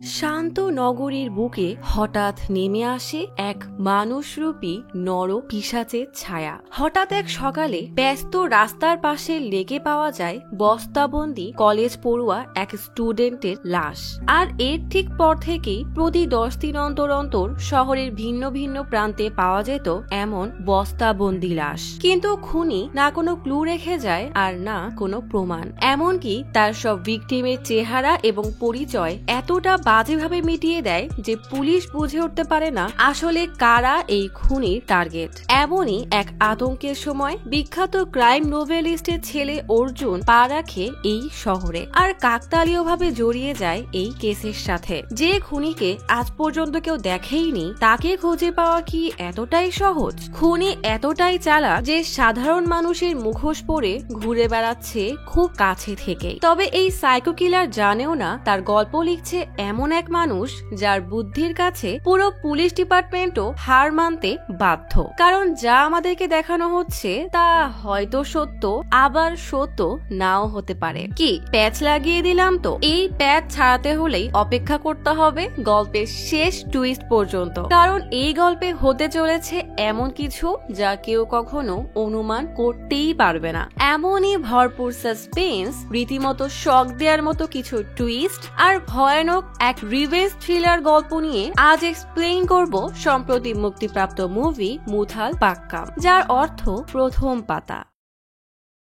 শান্ত নগরীর বুকে হঠাৎ নেমে আসে এক মানুষরূপী নর পিশাচের ছায়া। হঠাৎ এক সকালে ব্যস্ত রাস্তার পাশে লেগে পাওয়া যায় বস্তাবন্দি কলেজ পড়ুয়া এক স্টুডেন্টের লাশ। আর এর ঠিক পর থেকেই প্রতি 10 দিন অন্তর অন্তর শহরের ভিন্ন ভিন্ন প্রান্তে পাওয়া যেত এমন বস্তাবন্দি লাশ। কিন্তু খুনি না কোনো ক্লু রেখে যায় আর না কোনো প্রমাণ। এমনকি তার সব ভিকটিমের চেহারা এবং পরিচয় এতটা বাজেভাবে মিটিয়ে দেয় যে পুলিশ বুঝে উঠতে পারে না আসলে কারা এই খুনির টার্গেট। এমনই এক আতঙ্কের সময় বিখ্যাত ক্রাইম নোভেলিস্টের ছেলে অর্জুন পা রাখে এই শহরে আর কাকতালীয়ভাবে জড়িয়ে যায় এই কেসের সাথে। যে খুনিকে আজ পর্যন্ত কেউ দেখেইনি তাকে খুঁজে পাওয়া কি এতটাই সহজ? খুনি এতটাই চালাক যে সাধারণ মানুষের মুখোশ পরে ঘুরে বেড়াচ্ছে খুব কাছে থেকে। তবে এই সাইকো কিলার জানেও না তার গল্প লিখছে এমন এক মানুষ যার বুদ্ধির কাছে পুরো পুলিশ ডিপার্টমেন্টও হার মানতে বাধ্য। কারণ যা আমাদেরকে দেখানো হচ্ছে তা হয়তো সত্য, আবার সত্য নাও হতে পারে। কি প্যাচ লাগিয়ে দিলাম তো? এই প্যাচ ছাড়াতে হলেই অপেক্ষা করতে হবে গল্পের শেষ টুইস্ট পর্যন্ত, কারণ এই গল্পে হতে চলেছে এমন কিছু যা কেউ কখনো অনুমান করতেই পারবে না। এমনই ভরপুর সাসপেন্স, রীতিমতো শক দেওয়ার মতো কিছু টুইস্ট আর ভয়ানক এক রিভেঞ্জ থ্রিলার গল্প নিয়ে আজ এক্সপ্লেইন করব সম্প্রতি মুক্তিপ্রাপ্ত মুভি মুথাল পাক্কাম, যার অর্থ প্রথম পাতা।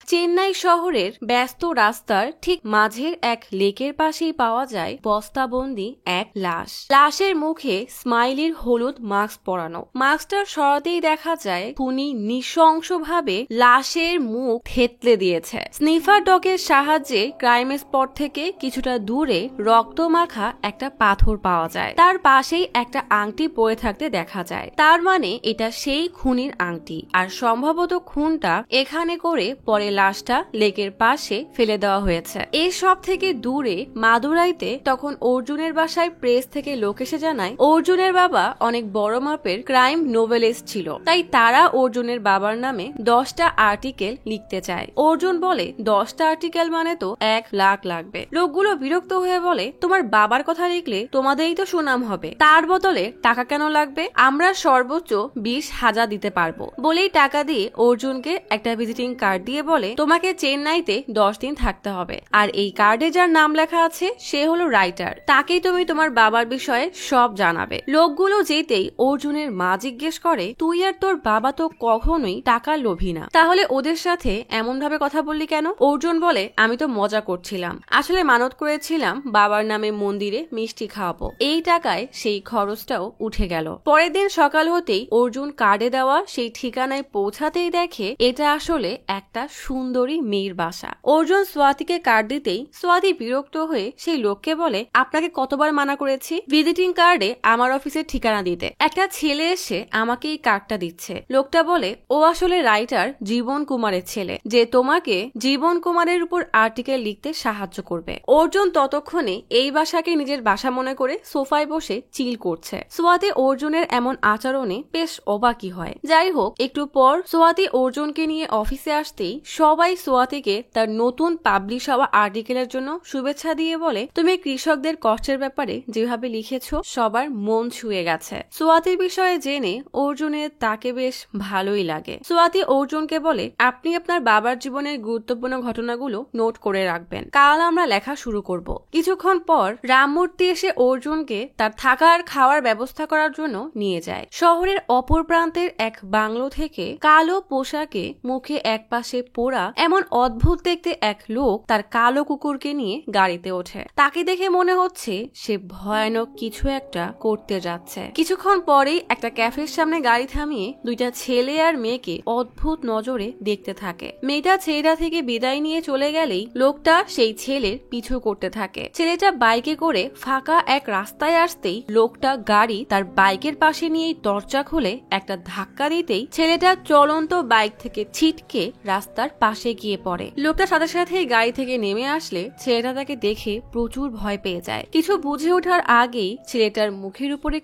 চেন্নাই শহরের ব্যস্ত রাস্তার ঠিক মাঝের এক লেকের পাশেই পাওয়া যায় বস্তাবন্দি এক লাশ। লাশের মুখে স্মাইলির হলুদ মাস্ক পরানো। মাস্কটা সরাতেই দেখা যায় খুনি নৃশংসভাবে লাশের মুখ থেতলে দিয়েছে। স্নিফার ডগের সাহায্যে ক্রাইম স্পট থেকে কিছুটা দূরে রক্তমাখা একটা পাথর পাওয়া যায়। তার পাশেই একটা আংটি পড়ে থাকতে দেখা যায়। তার মানে এটা সেই খুনির আংটি, আর সম্ভবত খুনটা এখানে করে পরে লাশটা লেকের পাশে ফেলে দেওয়া হয়েছে। এর সব থেকে দূরে মাদুরাইতে তখন অর্জুনের বাসায় প্রেস থেকে লোক এসে জানায় অর্জুনের বাবা অনেক বড় মাপের ক্রাইম নোভেলিস্ট ছিল, তাই তারা অর্জুনের বাবার নামে 10টা আর্টিকেল লিখতে চায়। অর্জুন বলে 10টা আর্টিকেল মানে তো 1 লাখ লাগবে। লোকগুলো বিরক্ত হয়ে বলে তোমার বাবার কথা লিখলে তোমাদেরই তো সুনাম হবে, তার বদলে টাকা কেন লাগবে? আমরা সর্বোচ্চ 20,000 দিতে পারবো। বলেই টাকা দিয়ে অর্জুনকে একটা ভিজিটিং কার্ড দিয়ে বলে তোমাকে চেন্নাইতে 10 দিন থাকতে হবে, আর এই কার্ডে যার নাম লেখা আছে সে হলো রাইটার, তাকেই তুমি তোমার বাবার বিষয়ে সব জানাবে। লোকগুলো যেতেই অর্জুনের মা জিজ্ঞেস করে তুই আর তোর বাবা তো কখনোই টাকার লোভী না, তাহলে ওদের সাথে এমন ভাবে কথা বললি কেন? অর্জুন বলে আমি তো মজা করছিলাম, আসলে মানত করেছিলাম বাবার নামে মন্দিরে মিষ্টি খাওয়াবো, এই টাকায় সেই খরচটাও উঠে গেল। পরের দিন সকাল হতেই অর্জুন কার্ডে দেওয়া সেই ঠিকানায় পৌঁছাতেই দেখে এটা আসলে একটা সুন্দরী মেয়ের বাসা। অর্জুন সোয়াতিকে কার্ড দিতেই সোয়াতি বিরক্ত হয়ে সেই লোককে বলে আপনাকে কতবার মানা করেছি ভিজিটিং কার্ডে আমার অফিসের ঠিকানা দিতে, একটা ছেলে এসে আমাকে এই কার্ডটা দিচ্ছে। লোকটা বলে ও আসলে রাইটার জীবন কুমারের ছেলে, যে তোমাকে জীবন কুমারের উপর আর্টিকেল লিখতে সাহায্য করবে। অর্জুন ততক্ষণে এই বাসাকে নিজের বাসা মনে করে সোফায় বসে চিল করছে। সোয়াতি অর্জুনের এমন আচরণে বেশ অবাকই হয়। যাই হোক, একটু পর সোয়াতি অর্জুনকে নিয়ে অফিসে আসতেই সবাই সোয়াতিকে তার নতুন পাবলিশ হওয়া আর্টিকেলের জন্য শুভেচ্ছা দিয়ে বলে তুমি কৃষকদের কষ্টের ব্যাপারে যেভাবে লিখেছো সবার মন ছুঁয়ে গেছে। সোয়াতির বিষয়ে জেনে অর্জুনের তাকে বেশ ভালোই লাগে। সোয়াতি অর্জুনকে বলে আপনি আপনার বাবার জীবনের গুরুত্বপূর্ণ ঘটনাগুলো নোট করে রাখবেন, কাল আমরা লেখা শুরু করব। কিছুক্ষণ পর রামমূর্তি এসে অর্জুনকে তার থাকার খাওয়ার ব্যবস্থা করার জন্য নিয়ে যায়। শহরের অপর প্রান্তের এক বাংলো থেকে কালো পোশাকে মুখে এক পাশে পোড়া এমন অদ্ভুত দেখতে এক লোক তার কালো কুকুরকে নিয়ে গাড়িতে ওঠে। তাকে দেখে মনে হচ্ছে সে ভয়ানক কিছু একটা করতে যাচ্ছে। কিছুক্ষণ পরেই একটা ক্যাফের সামনে গাড়ি থামিয়ে দুইটা ছেলে আর মেয়েকে অদ্ভুত নজরে দেখতে থাকে। মেয়েটা ছেলেটা থেকে বিদায় নিয়ে চলে গেলেই লোকটা সেই ছেলের পিছু করতে থাকে। ছেলেটা বাইকে করে ফাঁকা এক রাস্তায় আসতেই লোকটা গাড়ি তার বাইকের পাশে নিয়েই দরজা খুলে একটা ধাক্কা দিতেই ছেলেটা চলন্ত বাইক থেকে ছিটকে রাস্তার পাশে গিয়ে পড়ে। লোকটা সাথে সাথে গাড়ি থেকে নেমে আসলে ছেলেটা তাকে দেখে প্রচুর ভয় পেয়ে যায়। কিছু বুঝে ওঠার আগেই ছেলেটার মুখের উপরে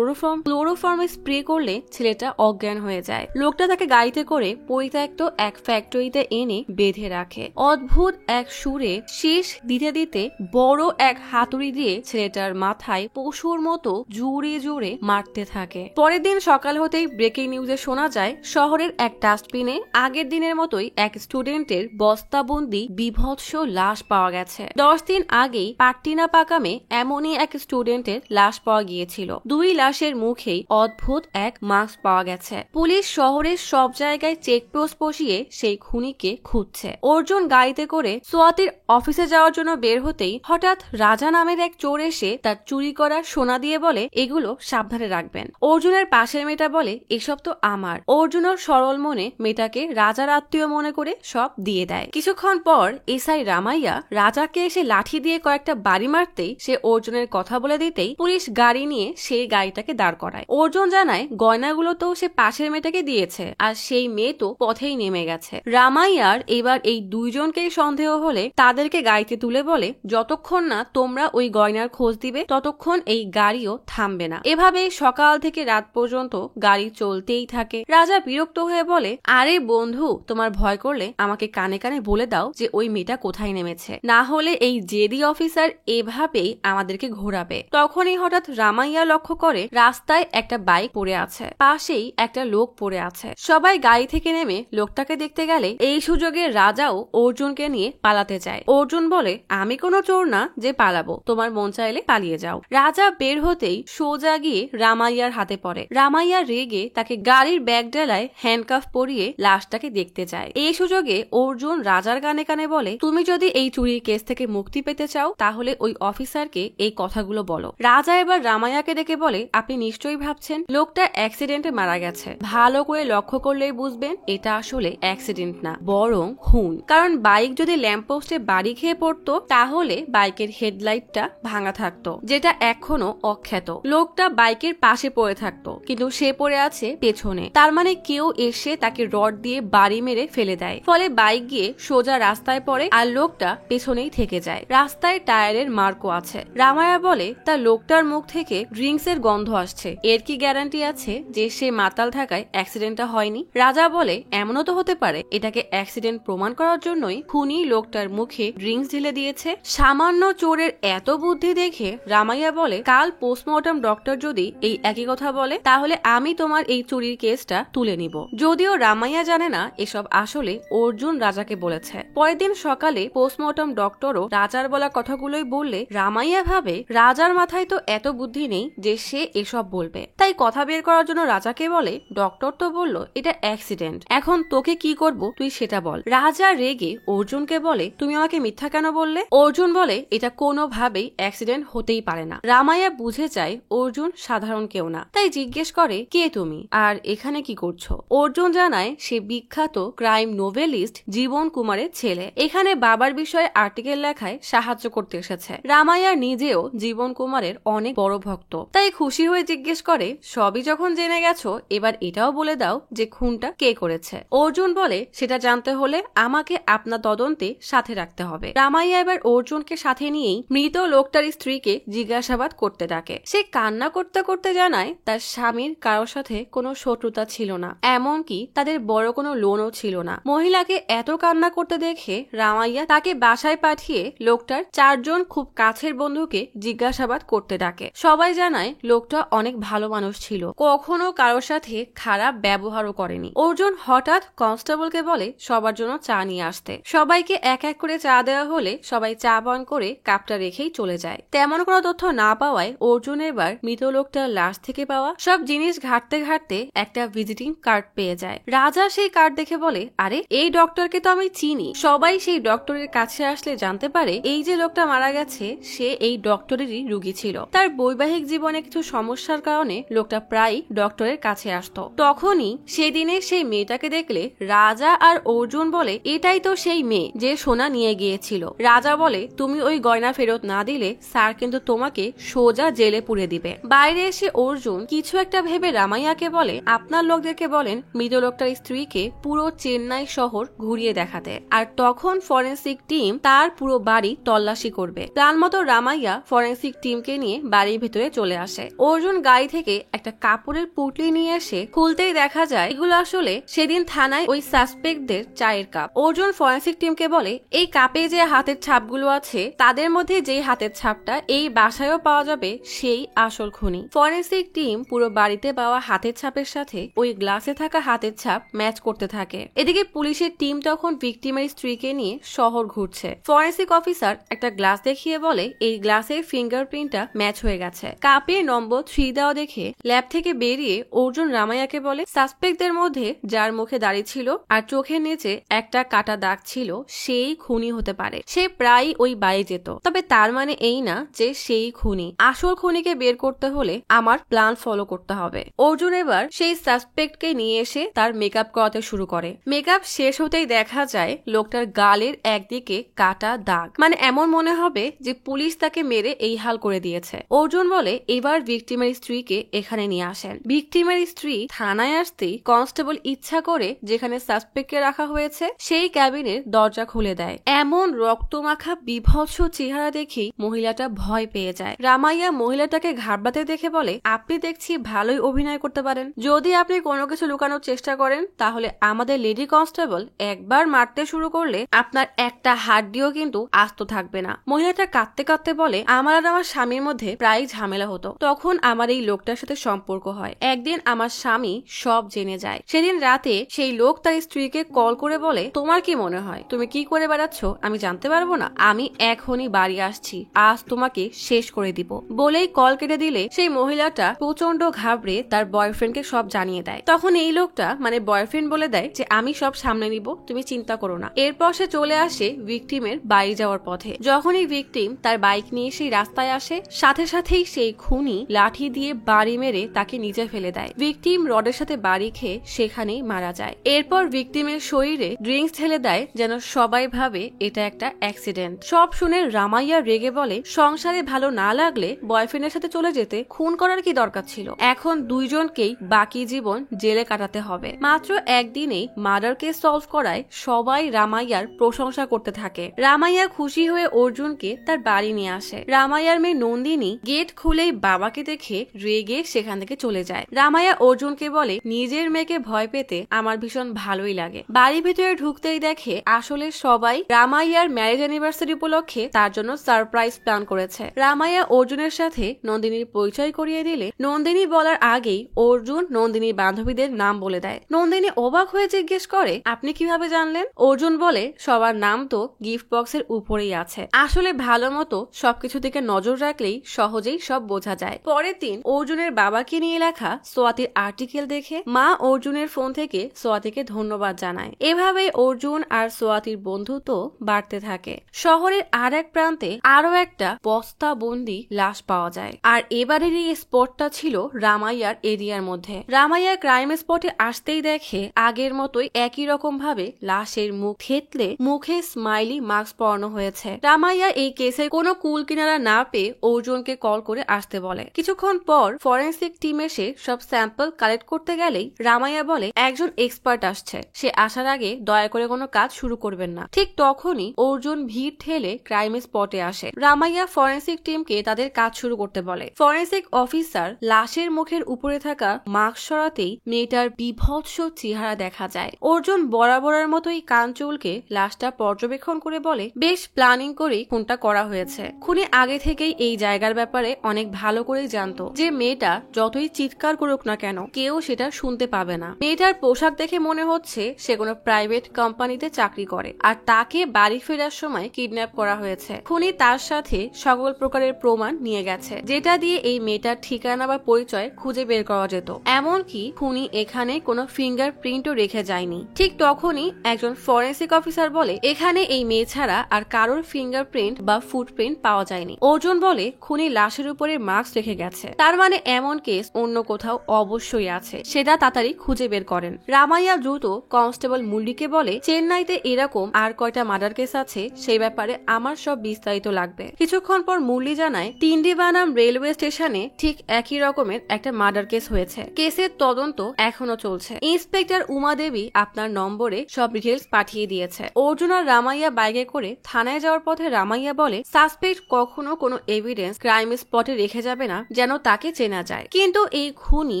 ক্লোরোফর্ম স্প্রে করলে ছেলেটা অজ্ঞান হয়ে যায়। লোকটা তাকে গাড়িতে করে পরিত্যক্ত এক ফ্যাক্টরিতে এনে বেঁধে রাখে। অদ্ভুত এক সুরে শেষ দিতে দিতে বড় এক হাতুড়ি দিয়ে ছেলেটার মাথায় পশুর মতো জোরে জোরে মারতে থাকে। পরের দিন সকাল হতেই ব্রেকিং নিউজে শোনা যায় শহরের এক ডাস্টবিনে আগের দিনের মতোই এক স্টুডেন্টের বস্তাবন্দি বিভৎস লাশ পাওয়া গেছে। 10 দিন আগেই পাট্টিনা পাকামে এমনই এক স্টুডেন্টের লাশ পাওয়া গিয়েছিল। 2 লাশের মুখেই অদ্ভুত এক মাস্ক পাওয়া গেছে। পুলিশ শহরের সব জায়গায় চেকপোস্ট বসিয়ে সেই খুনিকে খুঁজছে। অর্জুন গাড়িতে করে সোয়াতির অফিসে যাওয়ার জন্য বের হতেই হঠাৎ রাজা নামের এক চোর এসে তার চুরি করা সোনা দিয়ে বলে এগুলো সাবধানে রাখবেন। অর্জুনের পাশের মেয়েটা বলে এসব তো আমার। অর্জুনের সরল মনে মেয়েটাকে রাজার আত্মীয় মনে করে সব দিয়ে দেয়। কিছুক্ষণ পর এসআই রামাইয়া রাজাকে এসে লাঠি দিয়ে কয়েকটা বাড়ি মারতেই সে অর্জুনের কথা বলে দিতেই পুলিশ গাড়ি নিয়ে সেই গাড়িটাকে দাঁড় করায়। অর্জুন জানায় গয়নাগুলো তো সে পাশের মেয়েটাকে দিয়েছে আর সেই মেয়ে তো পথেই নেমে গেছে। রামাইয়ার এবার এই দুইজনকেই সন্দেহ হলে তাদেরকে গাড়িতে তুলে বলে যতক্ষণ না তোমরা ওই গয়নার খোঁজ দিবে ততক্ষণ এই গাড়িও থামবে না। এভাবে সকাল থেকে রাত পর্যন্ত গাড়ি চলতেই থাকে। রাজা বিরক্ত হয়ে বলে আরে বন্ধু তোমার ভয় করলে আমাকে কানে কানে বলে দাও যে ওই মেয়েটা কোথায় নেমেছে, না হলে এই জেডি অফিসার এভাবেই আমাদেরকে ঘোরাবে। তখনই হঠাৎ রামাইয়া লক্ষ্য করে রাস্তায় একটা বাইক পড়ে আছে, পাশেই একটা লোক পড়ে আছে। সবাই গাড়ি থেকে নেমে লোকটাকে দেখতে গেলে এই সুযোগে রাজাও অর্জুনকে নিয়ে পালাতে যায়। অর্জুন বলে আমি কোনো চোর না যে পালাবো, তোমার মন চাইলে পালিয়ে যাও। রাজা বের হতেই সোজা গিয়ে রামাইয়ার হাতে পড়ে। রামাইয়া রেগে তাকে গাড়ির ব্যাগ ডালায় হ্যান্ডকাফ পরিয়ে লাশটাকে দেখতে যায়। এই সুযোগে অর্জুন রাজার কানে কানে বলে তুমি যদি এই চুরির কেস থেকে মুক্তি পেতে চাও তাহলে ওই অফিসারকে এই কথাগুলো বলো। রাজা এবার রামাইয়াকে ডেকে বলে আপনি নিশ্চয়ই ভাবছেন লোকটা অ্যাক্সিডেন্টে মারা গেছে, ভালো করে লক্ষ্য করলেই বুঝবেন এটা আসলে অ্যাক্সিডেন্ট না বরং খুন। কারণ বাইক যদি ল্যাম্পপোস্টে বাড়ি খেয়ে পড়তো তাহলে বাইকের হেডলাইটটা ভাঙা থাকতো, যেটা এখনো অক্ষত। লোকটা বাইকের পাশে পড়ে থাকতো কিন্তু সে পড়ে আছে পেছনে, তার মানে কেউ এসে তাকে রড দিয়ে বাড়ি মেরে ফেলে দেয়। ফলে বাইক গিয়ে সোজা রাস্তায় পড়ে আর লোকটা পেছনেই থেকে যায়। রাস্তায় টায়ারের মার্কও আছে। রামায়া বলে তার লোকটার মুখ থেকে ড্রিঙ্কস এর গন্ধ আসছে, এর কি গ্যারান্টি আছে যে সে মাতাল থাকায় অ্যাক্সিডেন্টটা হয়নি? রাজা বলে এমনও তো হতে পারে এটাকে অ্যাক্সিডেন্ট প্রমাণ করার জন্যই খুনি লোকটার মুখে ড্রিঙ্কস ঢেলে দিয়েছে। সামান্য চোরের এত বুদ্ধি দেখে রামাইয়া বলে কাল পোস্টমর্টম ডক্টর যদি এই একই কথা বলে তাহলে আমি তোমার এই চুরির কেসটা তুলে নিব। যদিও রামাইয়া জানে না এসব আসলে অর্জুন রাজাকে বলেছে। পরের দিন সকালে পোস্টমর্টম ডক্টরও রাজার বলা কথাগুলোই বললে রামাইয়া ভাবে রাজার মাথায় তো এত বুদ্ধি নেই যে সে এসব বলবে, তাই কথা বের করার জন্য রাজাকে বলে ডক্টর তো বলল এটা অ্যাক্সিডেন্ট, এখন তোকে কি করব তুই সেটা বল। রাজা রেগে অর্জুনকে বলে তুমি আমাকে মিথ্যা কেন বললে? অর্জুন বলে এটা কোনোভাবেই অ্যাক্সিডেন্ট হতেই পারে না। রামাইয়া বুঝে যায় অর্জুন সাধারণ কেউ না, তাই জিজ্ঞেস করে কে তুমি আর এখানে কি করছো? অর্জুন জানায় সে বিখ্যাত ক্রাইম নোভেলিস্ট জীবন কুমারের ছেলে, এখানে বাবার বিষয়ে আর্টিকেল লেখায় সাহায্য করতে এসেছে। রামাইয়া নিজেও জীবন কুমারের অনেক বড় ভক্ত, তাই খুশি হয়ে জিজ্ঞেস করে সবই যখন জেনে গেছো এবার এটাও বলে দাও যে খুনটা কে করেছে। অর্জুন বলে সেটা জানতে হলে আমাকে আপনার তদন্তে সাথে রাখতে হবে। রামাইয়া এবার অর্জুনকে সাথে নিয়েই মৃত লোকটার স্ত্রীকে জিজ্ঞাসাবাদ করতে ডাকে। সে কান্না করতে করতে জানায় তার স্বামীর কারোর সাথে কোনো শত্রুতা ছিল না, এমনকি তাদের বড় কোনো লোনও ছিল না। মহিলাকে এত কান্না করতে দেখে রামাইয়া তাকে বাসায় পাঠিয়ে লোকটার 4 জন খুব কাছের বন্ধুকে জিজ্ঞাসাবাদ করতে ডাকে। সবাই জানায় লোকটা অনেক ভালো মানুষ ছিল, কখনো কারোর সাথে খারাপ ব্যবহারও করেনি। অর্জুন হঠাৎ কনস্টেবলকে বলে সবার জন্য চা নিয়ে আসতে। সবাইকে এক এক করে চা দেওয়া হলে সবাই চা পান করে কাপটা রেখেই চলে যায়। তেমন কোনো তথ্য না পাওয়ায় অর্জুন এবার মৃত লোকটার লাশ থেকে পাওয়া সব জিনিস ঘাটতে ঘাটতে একটা ভিজিটিং কার্ড পেয়ে যায়। রাজা সেই কার্ড দেখে বলে আরে এই ডক্টরকে তো আমি চিনি। সবাই সেই ডক্টরের কাছে আসলে জানতে পারে এই যে লোকটা মারা গেছে সে এই ডক্টরেরই রোগী ছিল। তার বৈবাহিক জীবনে কিছু সমস্যার কারণে লোকটা প্রায় ডক্টরের কাছে আসতো। তখনই সেদিনে সেই মেয়েটাকে দেখলে রাজা আর অর্জুন বলে এটাই তো সেই মেয়ে যে সোনা নিয়ে গিয়েছিল। রাজা বলে তুমি ওই গয়না ফেরত না দিলে স্যার কিন্তু তোমাকে সোজা জেলে পুরে দিবে। বাইরে এসে অর্জুন কিছু একটা ভেবে রামাইয়াকে বলে আপনার লোকদেরকে বলেন মৃত লোকটার স্ত্রীকে পুরো চেন্নাই শহর ঘুরিয়ে দেখাতে। আর তখন ফরেন্সিক টিম তার পুরো বাড়ি তল্লাশি করবে। প্ল্যান মতো রামাইয়া ফরেন্সিক টিমকে নিয়ে বাড়ির ভেতরে চলে আসে। অর্জুন গাড়ি থেকে একটা কাপড়ের পুটলি নিয়ে এসে খুলতেই দেখা যায় এগুলো আসলে সেদিন থানায় ওই সাসপেক্টদের চায়ের কাপ। অর্জুন ফরেন্সিক টিমকে বলে, এই কাপে যে হাতের ছাপগুলো আছে তাদের মধ্যে যেই হাতের ছাপটা এই বাসায়ও পাওয়া যাবে সেই আসল খুনি। ফরেন্সিক টিম পুরো বাড়িতে পাওয়া হাতের ছাপের সাথে ওই গ্লাসে থাকা হাতের ছাপ ম্যাচ করতে থাকে। এদিকে পুলিশের টিম তখন ভিকটিমের স্ত্রীকে নিয়ে শহর ঘুরছে। ফরেন্সিক অফিসার একটা গ্লাস দেখিয়ে বলে এই গ্লাসের ফিঙ্গারপ্রিন্টটা ম্যাচ হয়ে গেছে। কাপে নম্বর 3 দেওয়া দেখে ল্যাব থেকে বেরিয়ে অর্জুন রামাইয়াকে বলে, সাসপেক্টদের মধ্যে যার মুখে দাড়ি ছিল আর চোখের নিচে একটা কাটা দাগ ছিল সেই খুনি হতে পারে। সে প্রায় ওই বাড়ি যেত, তবে তার মানে এই না যে সেই খুনি। আসল খুনিকে বের করতে হলে আমার প্ল্যান ফলো করতে হবে। অর্জুন এবার সেই সাসপেক্টকে নিয়ে এসে তার মেকআপ করাতে শুরু করে। মেকআপ শেষ হতেই দেখা যায় লোকটার গালের একদিকে কাটা দাগ, মানে এমন মনে হবে যে পুলিশ তাকে মেরে এই হাল করে দিয়েছে। অর্জুন বলে এবার ভিকটিমের স্ত্রীকে এখানে নিয়ে আসেন। ভিকটিমের স্ত্রী থানায় আসতেই কনস্টেবল ইচ্ছা করে যেখানে সাসপেক্টকে রাখা হয়েছে সেই ক্যাবিনের দরজা খুলে দেয়। এমন রক্তমাখা বিভৎস চেহারা দেখেই মহিলাটা ভয় পেয়ে যায়। রামাইয়া মহিলাটাকে ঘাবড়াতে দেখে বলে, আপনি দেখছি ভালোই অভিনয় করতে পারেন। যদি আপনি কোনো কিছু লুকানোর চেষ্টা করেন তাহলে আমাদের লেডি কনস্টেবল একবার মারতে শুরু করলে আপনার একটা হাড্ডিও কিন্তু আস্ত থাকবে না। মহিলাটা কাঁদতে কাঁদতে বলে, আমার আর আমার স্বামীর মধ্যে প্রায় ঝামেলা হতো, তখন আমার এই লোকটার সাথে সম্পর্ক হয়। একদিন আমার স্বামী সব জেনে যায়। সেদিন রাতে সেই লোক তার স্ত্রীকে কল করে বলে, তোমার কি মনে হয় তুমি কি করে বেড়াচ্ছ আমি জানতে পারবো না? আমি এখনই বাড়ি আসছি, আজ তোমাকে শেষ করে দিব। বলেই কল কেটে দিলে সেই মহিলাটা প্রচন্ড ঘাবড়ে তার বয়ফ্রেন্ডকে সব জানিয়ে দেয়। তখন এই লোকটা মানে বয়ফ্রেন্ড বলে দেয় যে আমি সব সামনে নিব, তুমি চিন্তা করো না। এরপর সে চলে আসে ভিকটিমের বাড়ি যাওয়ার পথে। যখনই ভিকটিম তার বাইক নিয়ে সেই রাস্তায় আসে সাথে সাথেই সেই খুনি লাঠি দিয়ে বাড়ি মেরে তাকে নিচে ফেলে দেয়। ভিকটিম রডের সাথে বাড়ি খেয়ে সেখানেই মারা যায়। এরপর ভিকটিমের শরীরে ড্রিঙ্কস ঢেলে দেয় যেন সবাই ভাবে এটা একটা অ্যাক্সিডেন্ট। সব শুনে রামাইয়া রেগে বলে, সংসারে ভালো না লাগলে বয়ফ্রেন্ডের সাথে চলে যেতে খুন করার কি দরকার ছিল? এখন দুইজনকেই বাকি জীবন জেলে কাটাতে হবে। মাত্র একদিনেই মার্ডার কেস সলভ করায় সবাই রামাইয়ার প্রশংসা করতে থাকে। রামাইয়া খুশি হয়ে অর্জুনকে তার বাড়ি নিয়ে আসে। রামাইয়ার মেয়ে নন্দিনী গেট খুলেই বাবাকে দেখে রেগে সেখান থেকে চলে যায়। রামাইয়া অর্জুনকে বলে, নিজের মেয়েকে ভয় পেতে আমার ভীষণ ভালোই লাগে। বাড়ির ভিতরে ঢুকতেই দেখে আসলে সবাই রামাইয়ার ম্যারেজ অ্যানিভার্সারি উপলক্ষে তার জন্য সারপ্রাইজ প্ল্যান করেছে। রামাইয়া অর্জুনের সাথে নন্দিনীর পরিচয় করিয়ে দিলে নন্দিনী বলার আগেই অর্জুন নন্দিনীর বান্ধবীদের নাম বলে দেয়। নন্দিনী অবাক হয়ে জিজ্ঞেস করে, আপনি কিভাবে জানলেন? অর্জুন বলে, সবার নাম তো গিফট বক্সের উপরেই আছে। আসলে ভালো মতো সবকিছু দিকে নজর রাখলেই সহজেই সব বোঝা যায়। পরের দিন অর্জুনের বাবাকে নিয়ে লেখা সোয়াতির আর্টিকেল দেখে মা অর্জুনের ফোন থেকে সোয়াতিকে ধন্যবাদ জানায়। এভাবে অর্জুন আর সোয়াতির বন্ধুত্ব বাড়তে থাকে। শহরের আর এক প্রান্তে আরো একটা বস্তা বন্দি লাশ পাওয়া যায়। আর এবারের এই স্পটটা ছিল রামাইয়ার এরিয়ার মধ্যে। রামাইয়া ক্রাইম স্পটে আসতেই দেখে আগের মতোই একই রকম ভাবে লাশের মুখ থেতলে মুখে স্মাইলি মাস্ক পরানো হয়েছে। রামাইয়া এই কেসের কোনো কুল কিনারা না পেয়ে অর্জুনকে কল করে আসতে বলে। কিছুক্ষণ পর ফরেন্সিক টিম এসে সব স্যাম্পল কালেক্ট করতে গেলেই রামাইয়া বলে, একজন এক্সপার্ট আসছে, সে আসার আগে দয়া করে কোনো কাজ শুরু করবেন না। ঠিক তখনই অর্জুন ভিড় ঠেলে ক্রাইম স্পটে আসে। রামাইয়া ফরেন্সিক টিমকে তাদের কাজ শুরু করতে বলে। ফরেন্সিক অফিসার লাশের মুখের উপরে থাকা মাস্ক সরাতেই মেয়েটার বিভৎস চেহারা দেখা যায়। অর্জুন বরাবরের মতোই কান চুলকে লাশটা পর্যবেক্ষণ করে বলে, বেশ প্ল্যানিং করেই খুনটা করা হয়েছে। খুনি আগে থেকেই এই জায়গার ব্যাপারে অনেক ভালো করেই জানতো যে মেয়েটা যতই চিৎকার করুক না কেন কেউ সেটা শুনতে পাবে না। মেয়েটার পোশাক দেখে মনে হচ্ছে সে কোনো প্রাইভেট কোম্পানিতে চাকরি করে আর তাকে বাড়ি ফেরার সময় কিডন্যাপ করা হয়েছে। খুনি তার সাথে সকল প্রকারের প্রমাণ নিয়ে গেছে যেটা দিয়ে এই মেয়েটার ঠিকানা বা পরিচয় খুঁজে বের করা যেত। এমনকি খুনি এখানে কোনো ফিঙ্গারপ্রিন্টও রেখে যায়নি। ঠিক তখনই একজন ফরেন্সিক অফিসার বলে, এখানে এই মেয়ে ছাড়া আর কারোর ফিঙ্গারপ্রিন্ট বা ফুটপ্রিন্ট পাওয়া যায়নি। অর্জুন বলে, খুনি লাশের উপরে মাস্ক রেখে গেছে, তার মানে এমন কেস অন্য কোথাও অবশ্যই আছে, সেটা তাড়াতাড়ি খুঁজে বের করেন। রামাইয়া দ্রুত কনস্টেবল মুল্লিকে বলে, চেন্নাইতে এরকম আর কয়টা মার্ডার কেস আছে সেই ব্যাপারে আমার সব বিস্তারিত লাগবে। কিছুক্ষণ পর মুল্লি জানায়, তিন্ডিবানাম রেলওয়ে স্টেশনে ঠিক একই রকমের একটা মার্ডার কেস হয়েছে। কেসের তদন্ত এখনো চলছে। ইন্সপেক্টর উমা দেবী আপনার নম্বরে করে সব ডিটেলস পাঠিয়ে দিয়েছে। অর্জুন আর রামাইয়া বাইকে করে থানায় যাওয়ার পথে রামাইয়া বলে সাসপেক্ট কখনো কোনো এভিডেন্স ক্রাইম স্পটে রেখে যাবে না যেন তাকে চেনা যায়, কিন্তু এই খুনি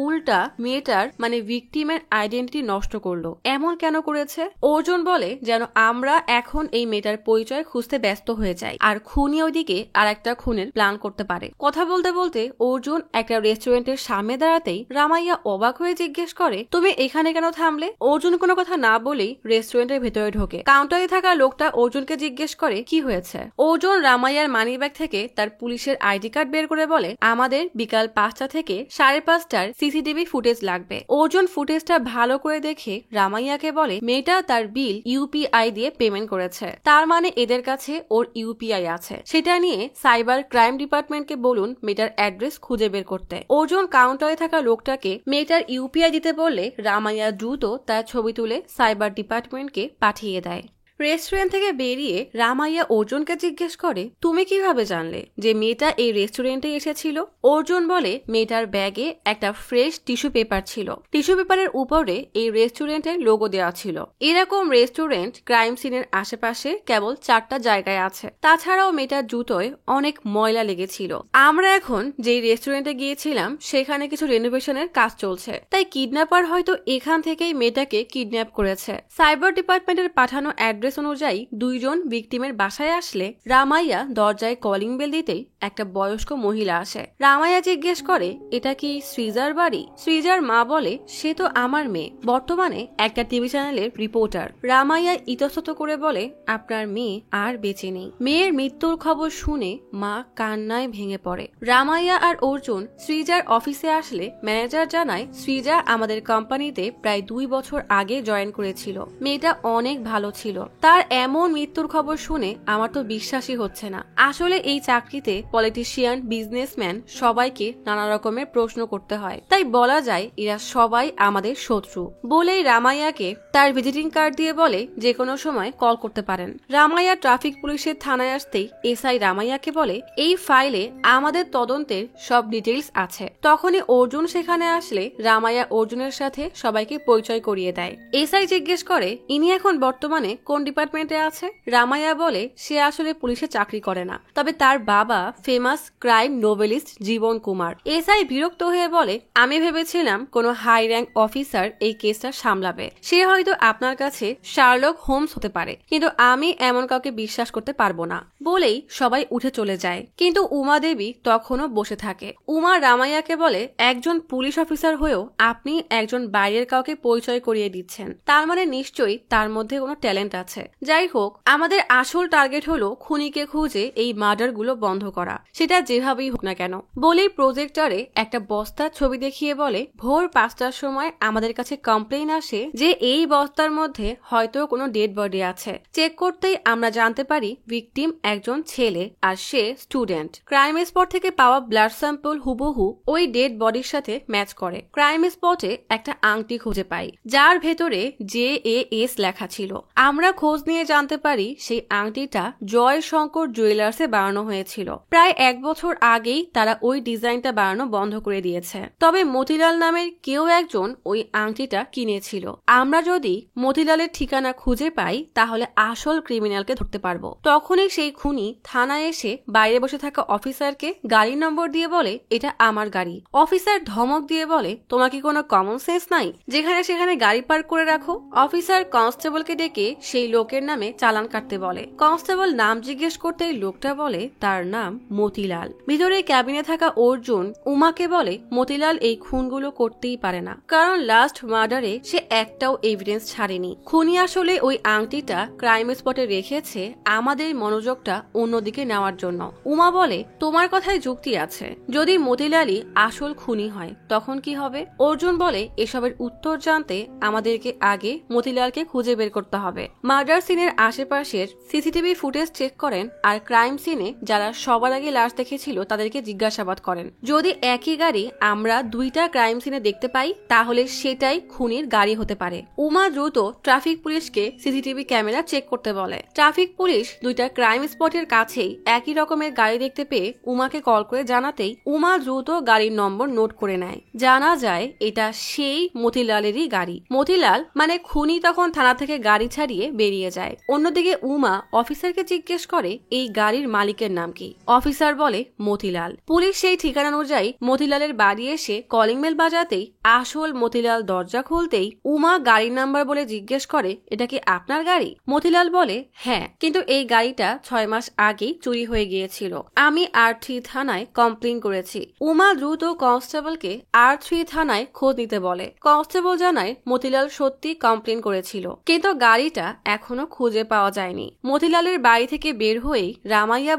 উল্টা মেয়েটার মানে ভিকটিমের আইডেন্টিটি নষ্ট করলো। এমন কেন করেছে? অর্জুন বলে যেন আমরা এখন এই মেয়েটার পরিচয় খুঁজতে ব্যস্ত হয়ে যাই আর খুনি ওইদিকে আর একটা খুনের প্ল্যান করতে পারে। কথা বলতে বলতে অর্জুন একটা রেস্টুরেন্টের সামনে দাঁড়াতেই রামাইয়া অবাক হয়ে জিজ্ঞেস করে তুমি এখানে কেন থামলে? অর্জুন কোনো কথা না বলেই রেস্টুরেন্টের ভেতরে ঢোকে। কাউন্টারে থাকা লোকটা অর্জুনকে জিজ্ঞেস করে কি হয়েছে। অর্জুন রামাইয়ার মানি ব্যাগ থেকে তার পুলিশের আইডি কার্ড বের করে বলে আমাদের বিকাল 5টা থেকে 5:30টার সিসিটিভি ফুটেজ লাগবে। অর্জুন ফুটেজটা ভালো করে দেখে রামাইয়াকে বলে মেয়েটা তার বিল ইউপিআই দিয়ে পেমেন্ট করেছে, তার মানে এদের কাছে ওর ইউপিআই আছে। সেটা নিয়ে সাইবার ক্রাইম ডিপার্টমেন্টকে বলুন মেয়েটার অ্যাড্রেস খুঁজে বের করতে। অর্জুন কাউন্টারে থাকা লোকটাকে মেয়েটার ইউপিআই দিতে বললে রামাইয়া দ্রুত তার ছবি তুলে সাইবার ডিপার্টমেন্টকে পাঠিয়ে দেয়। রেস্টুরেন্ট থেকে বেরিয়ে রামাইয়া অর্জুনকে জিজ্ঞেস করে তুমি কিভাবে জানলে যে মেয়েটা এই রেস্টুরেন্টে এসেছিল? অর্জুন বলে মেয়েটার ব্যাগে একটা ফ্রেশ টিস্যু পেপার ছিল, টিস্যু পেপারের উপরে এই রেস্টুরেন্টের লোগো দেওয়া ছিল। এরকম রেস্টুরেন্ট ক্রাইম সিনের আশেপাশে কেবল 4টা জায়গায় আছে, তাছাড়াও মেয়েটার জুতোয় অনেক ময়লা লেগেছিল। আমরা এখন যেই রেস্টুরেন্টে গিয়েছিলাম সেখানে কিছু রেনোভেশনের কাজ চলছে, তাই কিডন্যাপার হয়তো এখান থেকেই মেয়েটাকে কিডন্যাপ করেছে। সাইবার ডিপার্টমেন্টের পাঠানো অ্যাড্রেস অনুযায়ী 2 জন ভিকটিমের বাসায় আসলে রামাইয়া দরজায় কলিং বেল দিতেই একটা বয়স্ক মহিলা আসে। রামাইয়া জিজ্ঞেস করে এটা কি সৃজার বাড়ি? সৃজার মা বলে সে তো আমার মেয়ে, বর্তমানে একটা টিভি চ্যানেলের রিপোর্টার। রামাইয়া ইতস্তত করে বলে আপনার মেয়ে আর বেঁচে নেই। মেয়ের মৃত্যুর খবর শুনে মা কান্নায় ভেঙে পড়ে। রামাইয়া আর অর্জুন সৃজার অফিসে আসলে ম্যানেজার জানায় সৃজা আমাদের কোম্পানিতে প্রায় 2 বছর আগে জয়েন করেছিল। মেয়েটা অনেক ভালো ছিল, তার এমন মৃত্যুর খবর শুনে আমার তো বিশ্বাসই হচ্ছে না। আসলে এই চাকরিতে পলিটিশিয়ান, বিজনেসম্যান সবাইকে নানা রকমের প্রশ্ন করতে হয়, তাই বলা যায় এরা সবাই আমাদের শত্রু। বলেই রামাইয়াকে তার ভিজিটিং কার্ড দিয়ে বলে যে কোনো সময় কল করতে পারেন। রামাইয়া ট্রাফিক পুলিশের থানায় আসতেই এসআই রামাইয়াকে বলে এই ফাইলে আমাদের তদন্তের সব ডিটেইলস আছে। তখনই অর্জুন সেখানে আসলে রামাইয়া অর্জুনের সাথে সবাইকে পরিচয় করিয়ে দেয়। এসআই জিজ্ঞেস করে ইনি এখন বর্তমানে কোন ডিপার্টমেন্টে আছে? রামাইয়া বলে সে আসলে পুলিশে চাকরি করে না, তবে তার বাবা ফেমাস ক্রাইম নোভেলিস্ট জীবন কুমার। এসআই বিরক্ত হয়ে বলে আমি ভেবেছিলাম কোনো হাই র্যাঙ্ক অফিসার এই কেসটা সামলাবে, সে হয়তো আপনার কাছে শার্লক হোমস হতে পারে, কিন্তু আমি এমন কাউকে বিশ্বাস করতে পারবো না। বলেই সবাই উঠে চলে যায়, কিন্তু উমা দেবী তখনও বসে থাকে। উমা রামাইয়াকে বলে একজন পুলিশ অফিসার হয়েও আপনি একজন বাইরের কাউকে পরিচয় করিয়ে দিচ্ছেন, তার মানে নিশ্চয়ই তার মধ্যে কোনো ট্যালেন্ট আছে। যাই হোক, আমাদের আসল টার্গেট হলো খুনিকে খুঁজে এই মার্ডার গুলো বন্ধ করা, সেটা যেভাবেই হোক না কেন। বলেই প্রজেক্টরে একটা বস্তার ছবি দেখিয়ে বলে ভোর 5টার সময় আমাদের কাছে কমপ্লেইন আসে যে এই বস্তার মধ্যে হয়তো কোনো ডেড বডি আছে। চেক করতেই আমরা জানতে পারি ভিকটিম একজন ছেলে আর সে স্টুডেন্ট। ক্রাইম স্পট থেকে পাওয়া ব্লাড স্যাম্পল হুবহু ওই ডেড বডির সাথে ম্যাচ করে। ক্রাইম স্পটে একটা আংটি খুঁজে পাই যার ভেতরে JAS লেখা ছিল। আমরা খোঁজ নিয়ে জানতে পারি সেই আংটিটা জয় শঙ্কর জুয়েলার্সে বানানো হয়েছিল। প্রায় 1 বছর আগেই তারা ওই ডিজাইনটা বানানো বন্ধ করে দিয়েছে, তবে মতিলাল নামের কেউ একজন ওই আংটিটা কিনেছিল। আমরা যদি মতিলালের ঠিকানা খুঁজে পাই তাহলে আসল ক্রিমিনালকে ধরতে পারবো। তখনই সেই খুনি থানায় এসে বাইরে বসে থাকা অফিসারকে গাড়ি নম্বর দিয়ে বলে এটা আমার গাড়ি। অফিসার ধমক দিয়ে বলে তোমার কি কোনো কমন সেন্স নাই, যেখানে সেখানে গাড়ি পার্ক করে রাখো। অফিসার কনস্টেবলকে ডেকে সেই লোকের নামে চালান কাটতে বলে। কনস্টেবল নাম জিজ্ঞেস করতে লোকটা বলে তার নাম মতিলাল। ভিতরে ক্যাবিনে থাকা অর্জুন উমাকে বলে মতিলাল এই খুনগুলো করতেই পারে না, কারণ লাস্ট মার্ডারে সে একটাও এভিডেন্স ছাড়েনি। খুনি আসলে ওই আংটিটা ক্রাইম স্পটে রেখেছে আমাদের মনোযোগটা অন্যদিকে নেওয়ার জন্য। উমা বলে তোমার কথায় যুক্তি আছে, যদি মতিলালই আসল খুনি হয় তখন কি হবে? অর্জুন বলে এসবের উত্তর জানতে আমাদেরকে আগে মতিলালকে খুঁজে বের করতে হবে। মার্ডার সিনের আশেপাশের সিসিটিভি ফুটেজ চেক করেন আর ক্রাইম সিনে যারা সবার আগে লাশ দেখেছিল তাদেরকে জিজ্ঞাসাবাদ করেন। যদি একই গাড়ি আমরা দুইটা ক্রাইম সিনে দেখতে পাই তাহলে সেটাই খুনির গাড়ি হতে পারে। উমা দ্রুত ট্রাফিক পুলিশকে সিসিটিভি ক্যামেরা চেক করতে বলে। ট্রাফিক পুলিশ দুইটা ক্রাইম স্পটের কাছেই একই রকমের গাড়ি দেখতে পেয়ে উমাকে কল করে জানাতেই উমা দ্রুত গাড়ির নম্বর নোট করে নেয়। জানা যায় এটা সেই মতিলালেরই গাড়ি। মতিলাল মানে খুনি তখন থানা থেকে গাড়ি ছাড়িয়ে বেরিয়ে যায়। অন্যদিকে উমা অফিসারকে জিজ্ঞেস করে এই গাড়ির মালিকের নাম কি। অফিসার বলে মতিলাল। পুলিশ সেই ঠিকানা অনুযায়ী মতিলালের বাড়ি এসে কলিং বেল বাজাতেই আসল মতিলাল দরজা খুলতেই উমা গাড়ির নাম্বার বলে জিজ্ঞেস করে এটা কি আপনার গাড়ি? মতিলাল বলে হ্যাঁ, কিন্তু এই গাড়িটা 6 মাস আগেই চুরি হয়ে গিয়েছিল। আমি R3 থানায় কমপ্লেন করেছি। উমা দ্রুত কনস্টেবলকে R3 থানায় খোঁজ নিতে বলে। কনস্টেবল জানায় মতিলাল সত্যি কমপ্লেন করেছিল, কিন্তু গাড়িটা এখনো খুঁজে পাওয়া যায়নি। মতিলালের বাড়ি থেকে বের হয়েই রামাইয়া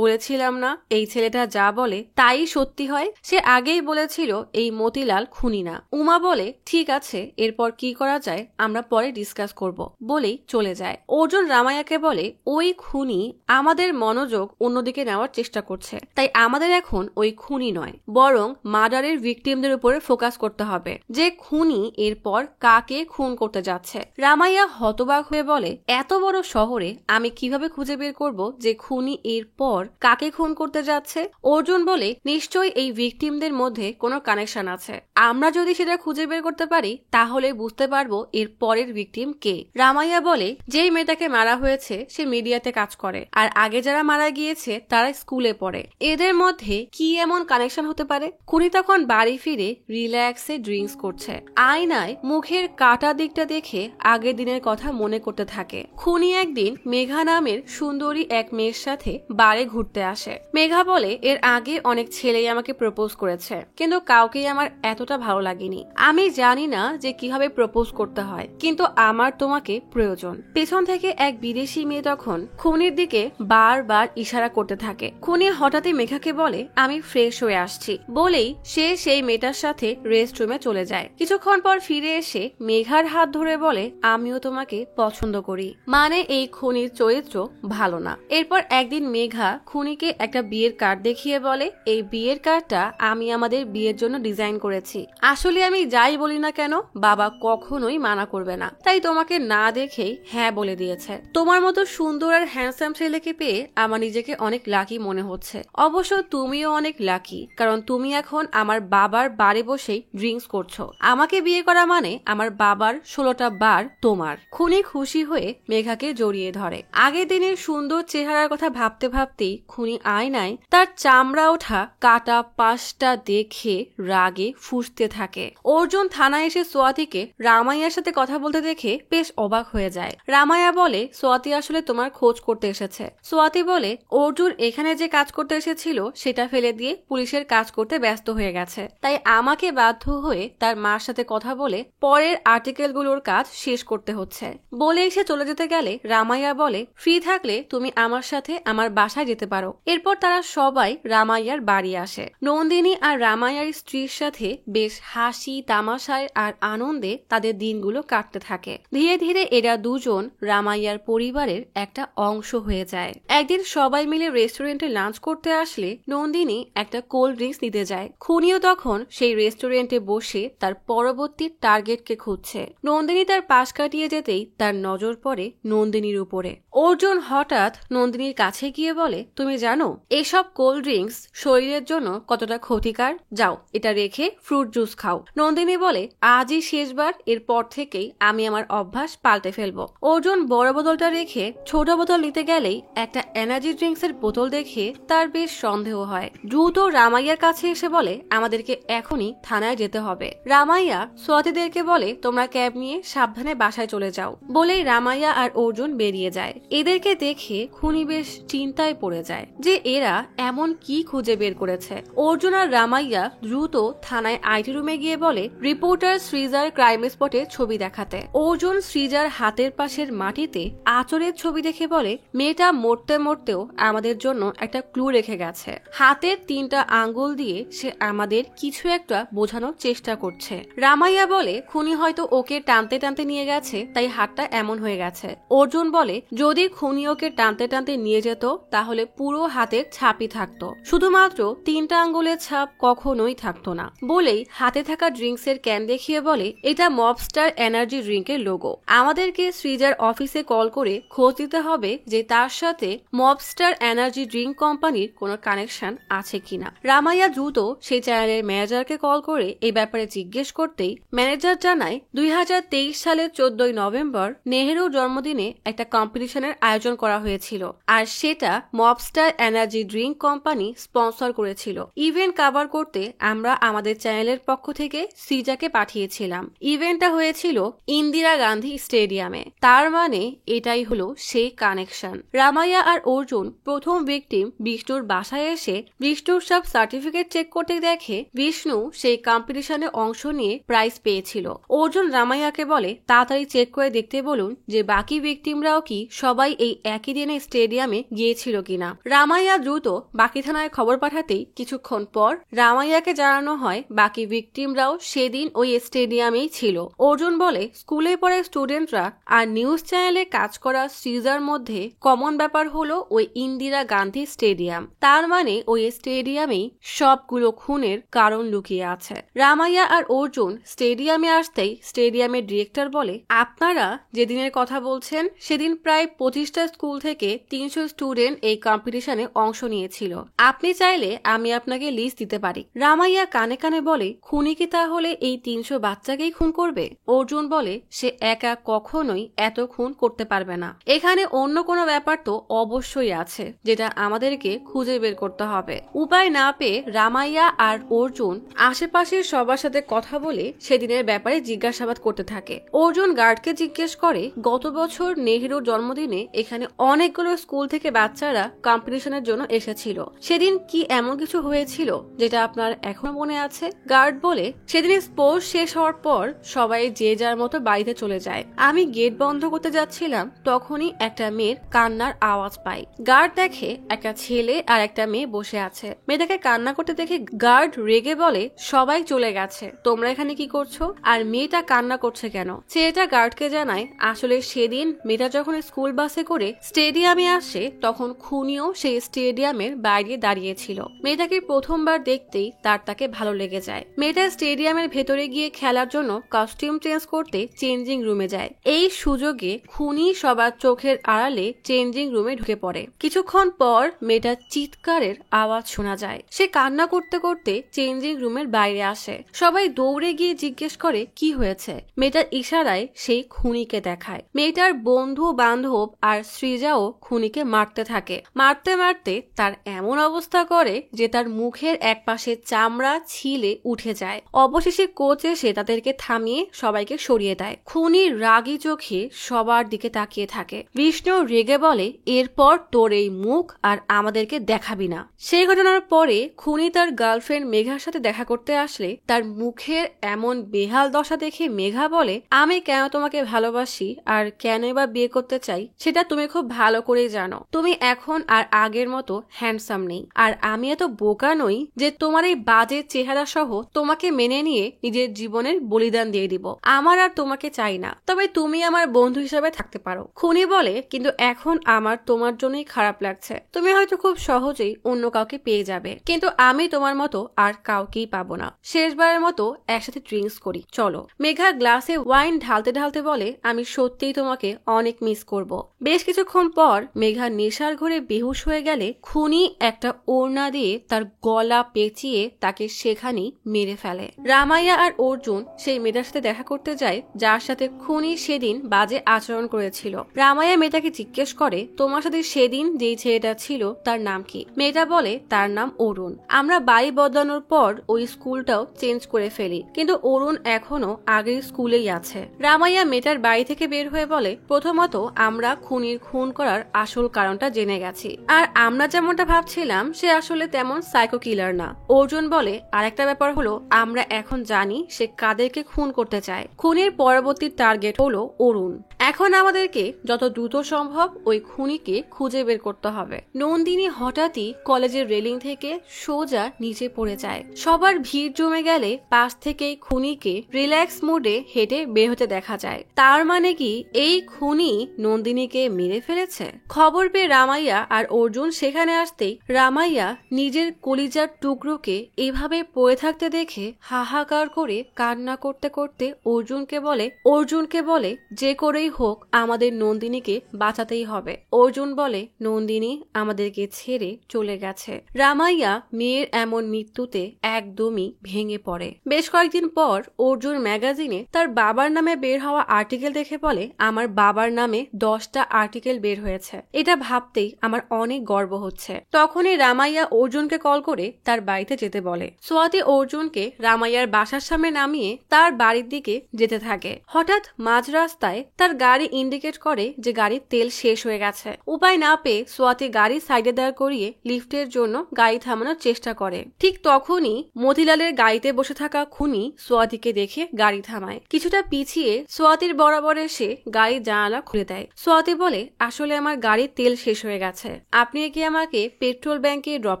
বলেছিলাম না এই ছেলেটা যা বলে তাই সত্যি হয়। সে আগেই বলেছিল এই মতিলাল খুনি না। উমা বলে ঠিক আছে, এরপর কি করা যায় আমরা পরে ডিসকাস করব বলেই চলে যায়। অর্জুন রামাইয়াকে বলে ওই খুনি আমাদের মনোযোগ অন্যদিকে নেওয়ার চেষ্টা করছে, তাই আমাদের এখন ওই খুনি নয় বরং মার্ডারের ভিকটিমদের উপরে ফোকাস করতে হবে যে খুনি এরপর কাকে খুন করতে যাচ্ছে। রামাইয়া হতবাক হয়ে বলে এত বড় শহরে আমি কিভাবে খুঁজে বের করব যে খুনি এরপর কাকে খুন করতে যাচ্ছে? অর্জুন বলে নিশ্চয়ই এই ভিকটিমদের মধ্যে কোনো কানেকশন আছে। আমরা যদি সেটা খুঁজে বের করতে পারি তাহলে বুঝতে পারবো এর পরের ভিকটিম কে। রামাইয়া বলে যেই মেয়েটাকে মারা হয়েছে সে মিডিয়াতে কাজ করে আর আগে যারা মারা গিয়েছে তারা স্কুলে পড়ে। এদের মধ্যে কি এমন কানেকশন হতে পারে? খুনি তখন বাড়ি ফিরে রিল্যাক্সে ড্রিঙ্কস করছে। আয়নায় মুখের কাটা দিকটা দেখে আগের দিনের কথা মনে করতে থাকে। খুনি একদিন মেঘা নামের সুন্দরী এক মেয়ের সাথে বারে ঘুরতে আসে। মেঘা বলে এর আগে অনেক ছেলেই আমাকে প্রপোজ করেছে, কিন্তু কাউকেই আমার এতটা ভালো লাগেনি। আমি জানি না যে কিভাবে প্রপোজ করতে হয়, কিন্তু আমার তোমাকে প্রয়োজন। পেছন থেকে এক বিদেশি মেয়ে তখন খুনির দিকে বারবার ইশারা করতে থাকে। খুনি হঠাৎই মেঘাকে বলে আমি ফ্রেশ হয়ে আসছি বলেই সে সেই মেয়েটার সাথে রেস্টরুমে চলে যায়। কিছুক্ষণ পর ফিরে এসে মেঘার হাত ধরে বলে আমিও তোমাকে পছন্দ করি। মানে এই খুনির চরিত্র ভালো না। এরপর একদিন মেঘা খুনিকে একটা বিয়ের কার্ড দেখিয়ে বলে এই বিয়ের কার্ডটা আমি আমাদের বিয়ের জন্য ডিজাইন করেছি। আসলে আমি যাই বলি না কেন বাবা কখনোই মানা করবে না, তাই তোমাকে না দেখেই হ্যাঁ বলে দিয়েছে। তোমার মতো সুন্দর আর হ্যান্ডসাম ছেলেকে পেয়ে আমার নিজেকে অনেক লাকি মনে হচ্ছে। অবশ্য তুমিও অনেক লাকি, কারণ তুমি এখন আমার বাবার বাড়ি বসেই ড্রিঙ্কস করছো। আমাকে বিয়ে করা মানে আমার বাবার 16টা বার তোমার। খুনি খুশি হয়ে মেঘাকে জড়িয়ে ধরে। আগের দিনের সুন্দর চেহারার কথা ভাবতে ভাবতেই খুনি আয়নায় তার চামড়া ওঠা কাটা পাশটা দেখে রাগে ফুঁসতে থাকে। অর্জুন থানায় এসে সোয়াতিকে রামাইয়ার সাথে কথা বলতে দেখে বেশ অবাক হয়ে যায়। রামাইয়া বলে সোয়াতি আসলে তোমার খোঁজ করতে এসেছে। সোয়াতি বলে অর্জুন এখানে যে কাজ করতে এসেছিল সেটা ফেলে দিয়ে পুলিশের কাজ করতে ব্যস্ত হয়ে গেছে, তাই আমাকে বাধ্য হয়ে তার মার সাথে কথা বলে পরের আর্টিকেলগুলোর কাজ শেষ করতে হচ্ছে। বলে এসে চলে যেতে গেলে রামাইয়া বলে ফ্রি থাকলে তুমি আমার সাথে আমার বাসায় যেতে পারো। এরপর তারা সবাই রামাইয়ার বাড়ি আসে। নন্দিনী আর রামাইয়ার স্ত্রীর সাথে বেশ হাসি তামাশায় আর আনন্দে তাদের দিনগুলো কাটতে থাকে। ধীরে ধীরে এরা দুজন রামাইয়ার পরিবারের একটা অংশ হয়ে যায়। একদিন সবাই মিলে রেস্টুরেন্টে লাঞ্চ করতে আসলে নন্দিনী একটা কোল্ড ড্রিঙ্কস নিতে যায়। খুনিও তখন সেই রেস্টুরেন্টে বসে তার পরবর্তী টার্গেটকে খুঁজছে। নন্দিনী তার পাশ কাটিয়ে যেতেই তার নজর পড়ে নন্দিনীর উপরে। অর্জুন হঠাৎ নন্দিনীর কাছে গিয়ে বলে তুমি জানো এসব কোল্ড ড্রিঙ্কস শরীরের জন্য কতটা ক্ষতিকার? যাও এটা রেখে ফ্রুট জুস খাও। নন্দিনী বলে আজই শেষবার, এরপর থেকেই আমি আমার অভ্যাস পাল্টে ফেলবো। অর্জুন বড় বোতলটা রেখে ছোট বোতল নিতে গেলেই একটা এনার্জি ড্রিঙ্কস এর বোতল দেখে তার বেশ সন্দেহ হয়। দ্রুত রামাইয়ার কাছে এসে বলে আমাদেরকে এখনই থানায় যেতে হবে। রামাইয়া সোয়াতিদেরকে বলে তোমরা ক্যাব নিয়ে সাবধানে বাসায় চলে যাও। বলেই রামাইয়া আর অর্জুন বেরিয়ে যায়। এদেরকে দেখে খুনি বেশ চিন্তায় পড়ে যায় যে এরা এমন কি খুঁজে বের করেছে। অর্জুন আর রামাইয়া দ্রুত থানায় আইটি রুমে গিয়ে বলে রিপোর্টার সৃজার ক্রাইম স্পটে ছবি দেখাতে। অর্জুন সৃজার হাতের পাশের মাটিতে আঁচড়ের ছবি দেখে বলে মেয়েটা মরতে মরতেও আমাদের জন্য একটা ক্লু রেখে গেছে। হাতের 3টা আঙ্গুল দিয়ে সে আমাদের কিছু একটা বোঝানোর চেষ্টা করছে। রামাইয়া বলে খুনি হয়তো ওকে টানতে টানতে নিয়ে গেছে, তাই হাতটা এমন হয়ে গেছে। অর্জুন বলে যদি খুনি ওকে টানতে টানতে নিয়ে যেত তাহলে পুরো হাতের ছাপই থাকতো, শুধুমাত্র 3টা আঙ্গুলের ছাপ কখনোই থাকতো না। বলেই হাতে থাকা ড্রিঙ্কস এর ক্যান দেখিয়ে বলে এটা মবস্টার এনার্জি ড্রিঙ্কের লোগো। আমাদেরকে সৃজার অফিসে কল করে খোঁজ দিতে হবে যে তার সাথে মবস্টার এনার্জি ড্রিঙ্ক কোম্পানির কোনো কানেকশন আছে কিনা। রামাইয়া দ্রুত সেই চ্যানেলের ম্যানেজারকে কল করে এই ব্যাপারে জিজ্ঞেস করতেই ম্যানেজার জানায় 2023 সালের 14ই নভেম্বর নেহেরুর জন্মদিনে একটা কম্পিটিশনের আয়োজন করা হয়েছিল, আর সেটা mobster energy drink company sponsor করেছিল। ইভেন্ট কভার করতে আমরা আমাদের চ্যানেলের পক্ষ থেকে সৃজাকে পাঠিয়েছিলাম। ইভেন্টটা হয়েছিল ইন্দিরা গান্ধী স্টেডিয়ামে। তার মানে এটাই হলো সেই কানেকশন। রামাইয়া আর অর্জুন প্রথম ভিকটিম বিষ্ণুর বাসায় এসে বিষ্ণুর সব সার্টিফিকেট চেক করতে দেখে বিষ্ণু সেই কম্পিটিশনে অংশ নিয়ে প্রাইজ পেয়েছিল। অর্জুন রামাইয়াকে বলে তাড়াতাড়ি চেক করে দেখতে বলুন যে বাকি ভিকটিমরাও কি সবাই এই একই দিনে স্টেডিয়ামে গিয়েছিল কিনা। রামাইয়া দ্রুত বাকি থানায় খবর পাঠাতেই কিছুক্ষণ পর রামাইয়াকে জানানো হয় বাকি ভিকটিমরাও সেদিন ওই স্টেডিয়ামেই ছিল। অর্জুন বলে স্কুলে পড়ে স্টুডেন্টরা আর নিউজ চ্যানেলে কাজ করা সৃজার মধ্যে কমন ব্যাপার হলো ওই ইন্দিরা গান্ধী স্টেডিয়াম। তার মানে ওই স্টেডিয়ামেই সবগুলো খুনের কারণ লুকিয়ে আছে। রামাইয়া আর অর্জুন স্টেডিয়ামে আসতেই স্টেডিয়ামের ডিরেক্টর বলে আপনারা যেদিনের কথা বলছেন সেদিন প্রায় 25টা স্কুল থেকে 300 স্টুডেন্ট এই কম্পিটিশনে অংশ নিয়েছিল। আপনি চাইলে আমি আপনাকে লিস্ট দিতে পারি। রামাইয়া কানে কানে বলে খুনি কি তাহলে এই 300 বাচ্চাকেই খুন করবে? অর্জুন বলে সে একা কখনোই এত খুন করতে পারবে না। এখানে অন্য কোনো ব্যাপার তো অবশ্যই আছে যেটা আমাদেরকে খুঁজে বের করতে হবে। উপায় না পেয়ে রামাইয়া আর অর্জুন আশেপাশের সবার সাথে কথা বলে সেদিনের ব্যাপারে জিজ্ঞাসাবাদ করতে থাকে। অর্জুন গার্ডকে জিজ্ঞেস করে গত বছর নেহেরুর জন্মদিনে এখানে অনেকগুলো স্কুল থেকে বাচ্চারা কম্পিটিশনের জন্য এসেছিল, সেদিন কি এমন কিছু হয়েছিল যেটা আপনার এখনো মনে আছে? গার্ড বলে সেদিন স্পোর্টস শেষ হওয়ার পর সবাই যে যার মতো বাড়িতে চলে যায়। আমি গেট বন্ধ করতে যাচ্ছিলাম, তখনই একটা মেয়ের কান্নার আওয়াজ পাই। গার্ড দেখে একটা ছেলে আর একটা মেয়ে বসে আছে। মেয়েটাকে কান্না করতে দেখে গার্ড রেগে বলে সবাই চলে গেছে, তোমরা এখানে কি করছো? আর মেয়েটা কান্না করছে কেন? ছেলেটা গার্ডকে জানায় আসলে সেদিন মেয়েটা যখন স্কুল বাসে করে স্টেডিয়ামে আসে তখন খুনিও সেই স্টেডিয়ামের বাইরে দাঁড়িয়েছিল। মেয়েটাকে প্রথমবার দেখতেই তাকে ভালো লেগে যায়। মেয়েটা স্টেডিয়ামের ভেতরে গিয়ে খেলার জন্য কস্টিউম চেঞ্জ করতে চেঞ্জিং রুমে যায়। এই সুযোগে খুনি সবার চোখের আড়ালে চেঞ্জিং রুমে ঢুকে পড়ে। কিছুক্ষণ পর মেয়েটার চিৎকারের আওয়াজ শোনা যায়। সে কান্না করতে করতে চেঞ্জিং রুমের বাইরে আসে। সবাই দৌড়ে গিয়ে জিজ্ঞেস করে কি হয়েছে। মেয়েটার ইশারায় সেই খুনিকে দেখায়। মেয়েটার বন্ধু বান্ধব আর সৃজাও খুনিকে মারতে থাকে। মারতে মারতে তার এমন অবস্থা করে যে তার মুখের এক পাশে চামড়া ছিলে উঠে যায়। অবশেষে কোচ এসে তাদেরকে থামিয়ে সবাইকে সরিয়ে দেয়। খুনি রাগী চোখে সবার দিকে তাকিয়ে থাকে। বিষ্ণু রেগে বলে এরপর তোর এই মুখ আর আমাদেরকে দেখাবি না। সেই ঘটনার পরে খুনি তার গার্লফ্রেন্ড মেঘার সাথে দেখা করতে আসলে তার মুখের এমন বেহাল দশা দেখে মেঘা বলে আমি কেন তোমাকে ভালোবাসি আর কেন বা বিয়ে করতে চাই সেটা তুমি খুব ভালো করেই জানো। তুমি এখন আর আগের মতো হ্যান্ডসাম নেই, আর আমি এত বোকা নই যে তোমার এই বাজে চেহারা সহ তোমাকে মেনে নিয়ে নিজের জীবনের বলিদান দিয়ে দিব। আমার আর তোমাকে চাই না, তবে তুমি আমার বন্ধু হিসাবে থাকতে পারো। খুনি বলে কিন্তু এখন আমার তোমার জন্যই খারাপ লাগছে। তুমি হয়তো খুব সহজেই অন্য কাউকে পেয়ে যাবে, কিন্তু আমি তোমার মতো আর কাউকেই পাবো না। শেষবারের মতো একসাথে ড্রিঙ্কস করি চলো। মেঘা গ্লাসে ওয়াইন ঢালতে ঢালতে বলে আমি সত্যিই তোমাকে অনেক মিস করব। বেশ কিছুক্ষণ পর মেঘা নেশার ঘরে বেহুশ হয়ে গেলে খুনি একটা ওড়না দিয়ে তার গলা পেঁচিয়ে তাকে সেখানেই মেরে ফেলে। রামাইয়া আর অর্জুন সেই মেয়েটার সাথে দেখা করতে যায় যার সাথে খুনি সেদিন বাজে আচরণ করেছিল। রামাইয়া মেয়েটাকে জিজ্ঞেস করে তোমার সাথে সেদিন যেই ছেলেটা ছিল তার নাম কি? মেয়েটা বলে তার নাম অরুণ। আমরা বাড়ি বদলানোর পর ওই স্কুলটাও চেঞ্জ করে ফেলি, কিন্তু অরুণ এখনো আগের স্কুলেই আছে। রামাইয়া মেয়েটার বাড়ি থেকে বের হয়ে বলে প্রথমত আমরা খুনির খুন করার আসল কারণটা জেনে গেছি, আর আমরা যেমনটা ভাবছিলাম সে আসলে তেমন সাইকো কিলার না। অর্জুন বলে আরেকটা ব্যাপার হলো আমরা এখন জানি সে কাদেরকে খুন করতে চায়। খুনের পরবর্তী টার্গেট হলো অরুণ। এখন আমাদেরকে যত দ্রুত সম্ভব ওই খুনিকে খুঁজে বের করতে হবে। নন্দিনী হঠাৎই কলেজের রেলিং থেকে সোজা নিচে পড়ে যায়। সবার ভিড় জমে গেলে পাশ থেকেই খুনিকে রিল্যাক্স মুডে হেঁটে বের হতে দেখা যায়। তার মানে কি এই খুনি নন্দিনীকে মেরে ফেলেছে? খবর পেয়ে রামাইয়া আর অর্জুন সেখানে আসতেই রামাইয়া নিজের কলিজার টুকরোকে এভাবে পড়ে থাকতে দেখে হাহাকার করে কান্না করতে করতে অর্জুনকে বলে যে করেই হোক আমাদের নন্দিনীকে বাঁচাতেই হবে। অর্জুন বলে নন্দিনী আমাদেরকে ছেড়ে চলে গেছে। রামাইয়া মেয়ের এমন মৃত্যুতে একদমই ভেঙে পড়ে। বেশ কয়েকদিন পর অর্জুন ম্যাগাজিনে তার বাবার নামে বের হওয়া আর্টিকেল দেখে বলে আমার বাবার নামে 10টা আর্টিকেল বের হয়েছে, এটা ভাবতেই আমার অনেক গর্ব হচ্ছে। তখনই রামাইয়া অর্জুনকে কল করে তার বাড়িতে যেতে বলে। সোয়াতি অর্জুনকে রামাইয়ার বাসার সামনে নামিয়ে তার বাড়ির দিকে যেতে থাকে। হঠাৎ মাঝ রাস্তায় তার গাড়ি ইন্ডিকেট করে যে গাড়ির তেল শেষ হয়ে গেছে। উপায় না পেয়ে সোয়াতি গাড়ি সাইডে দাঁড় করিয়ে লিফটের জন্য গাড়ি থামানোর চেষ্টা করে। ঠিক তখনই মতিলালের গাড়িতে বসে থাকা খুনি সোয়াতিকে দেখে গাড়ি থামায়। কিছুটা পিছিয়ে সোয়াতির বরাবর এসে গাড়ির জানালা খুলে দেয়। সোয়াতি বলে আসলে আমার গাড়ির তেল শেষ হয়ে গেছে, আপনি কি আমাকে পেট্রোল ব্যাংকে ড্রপ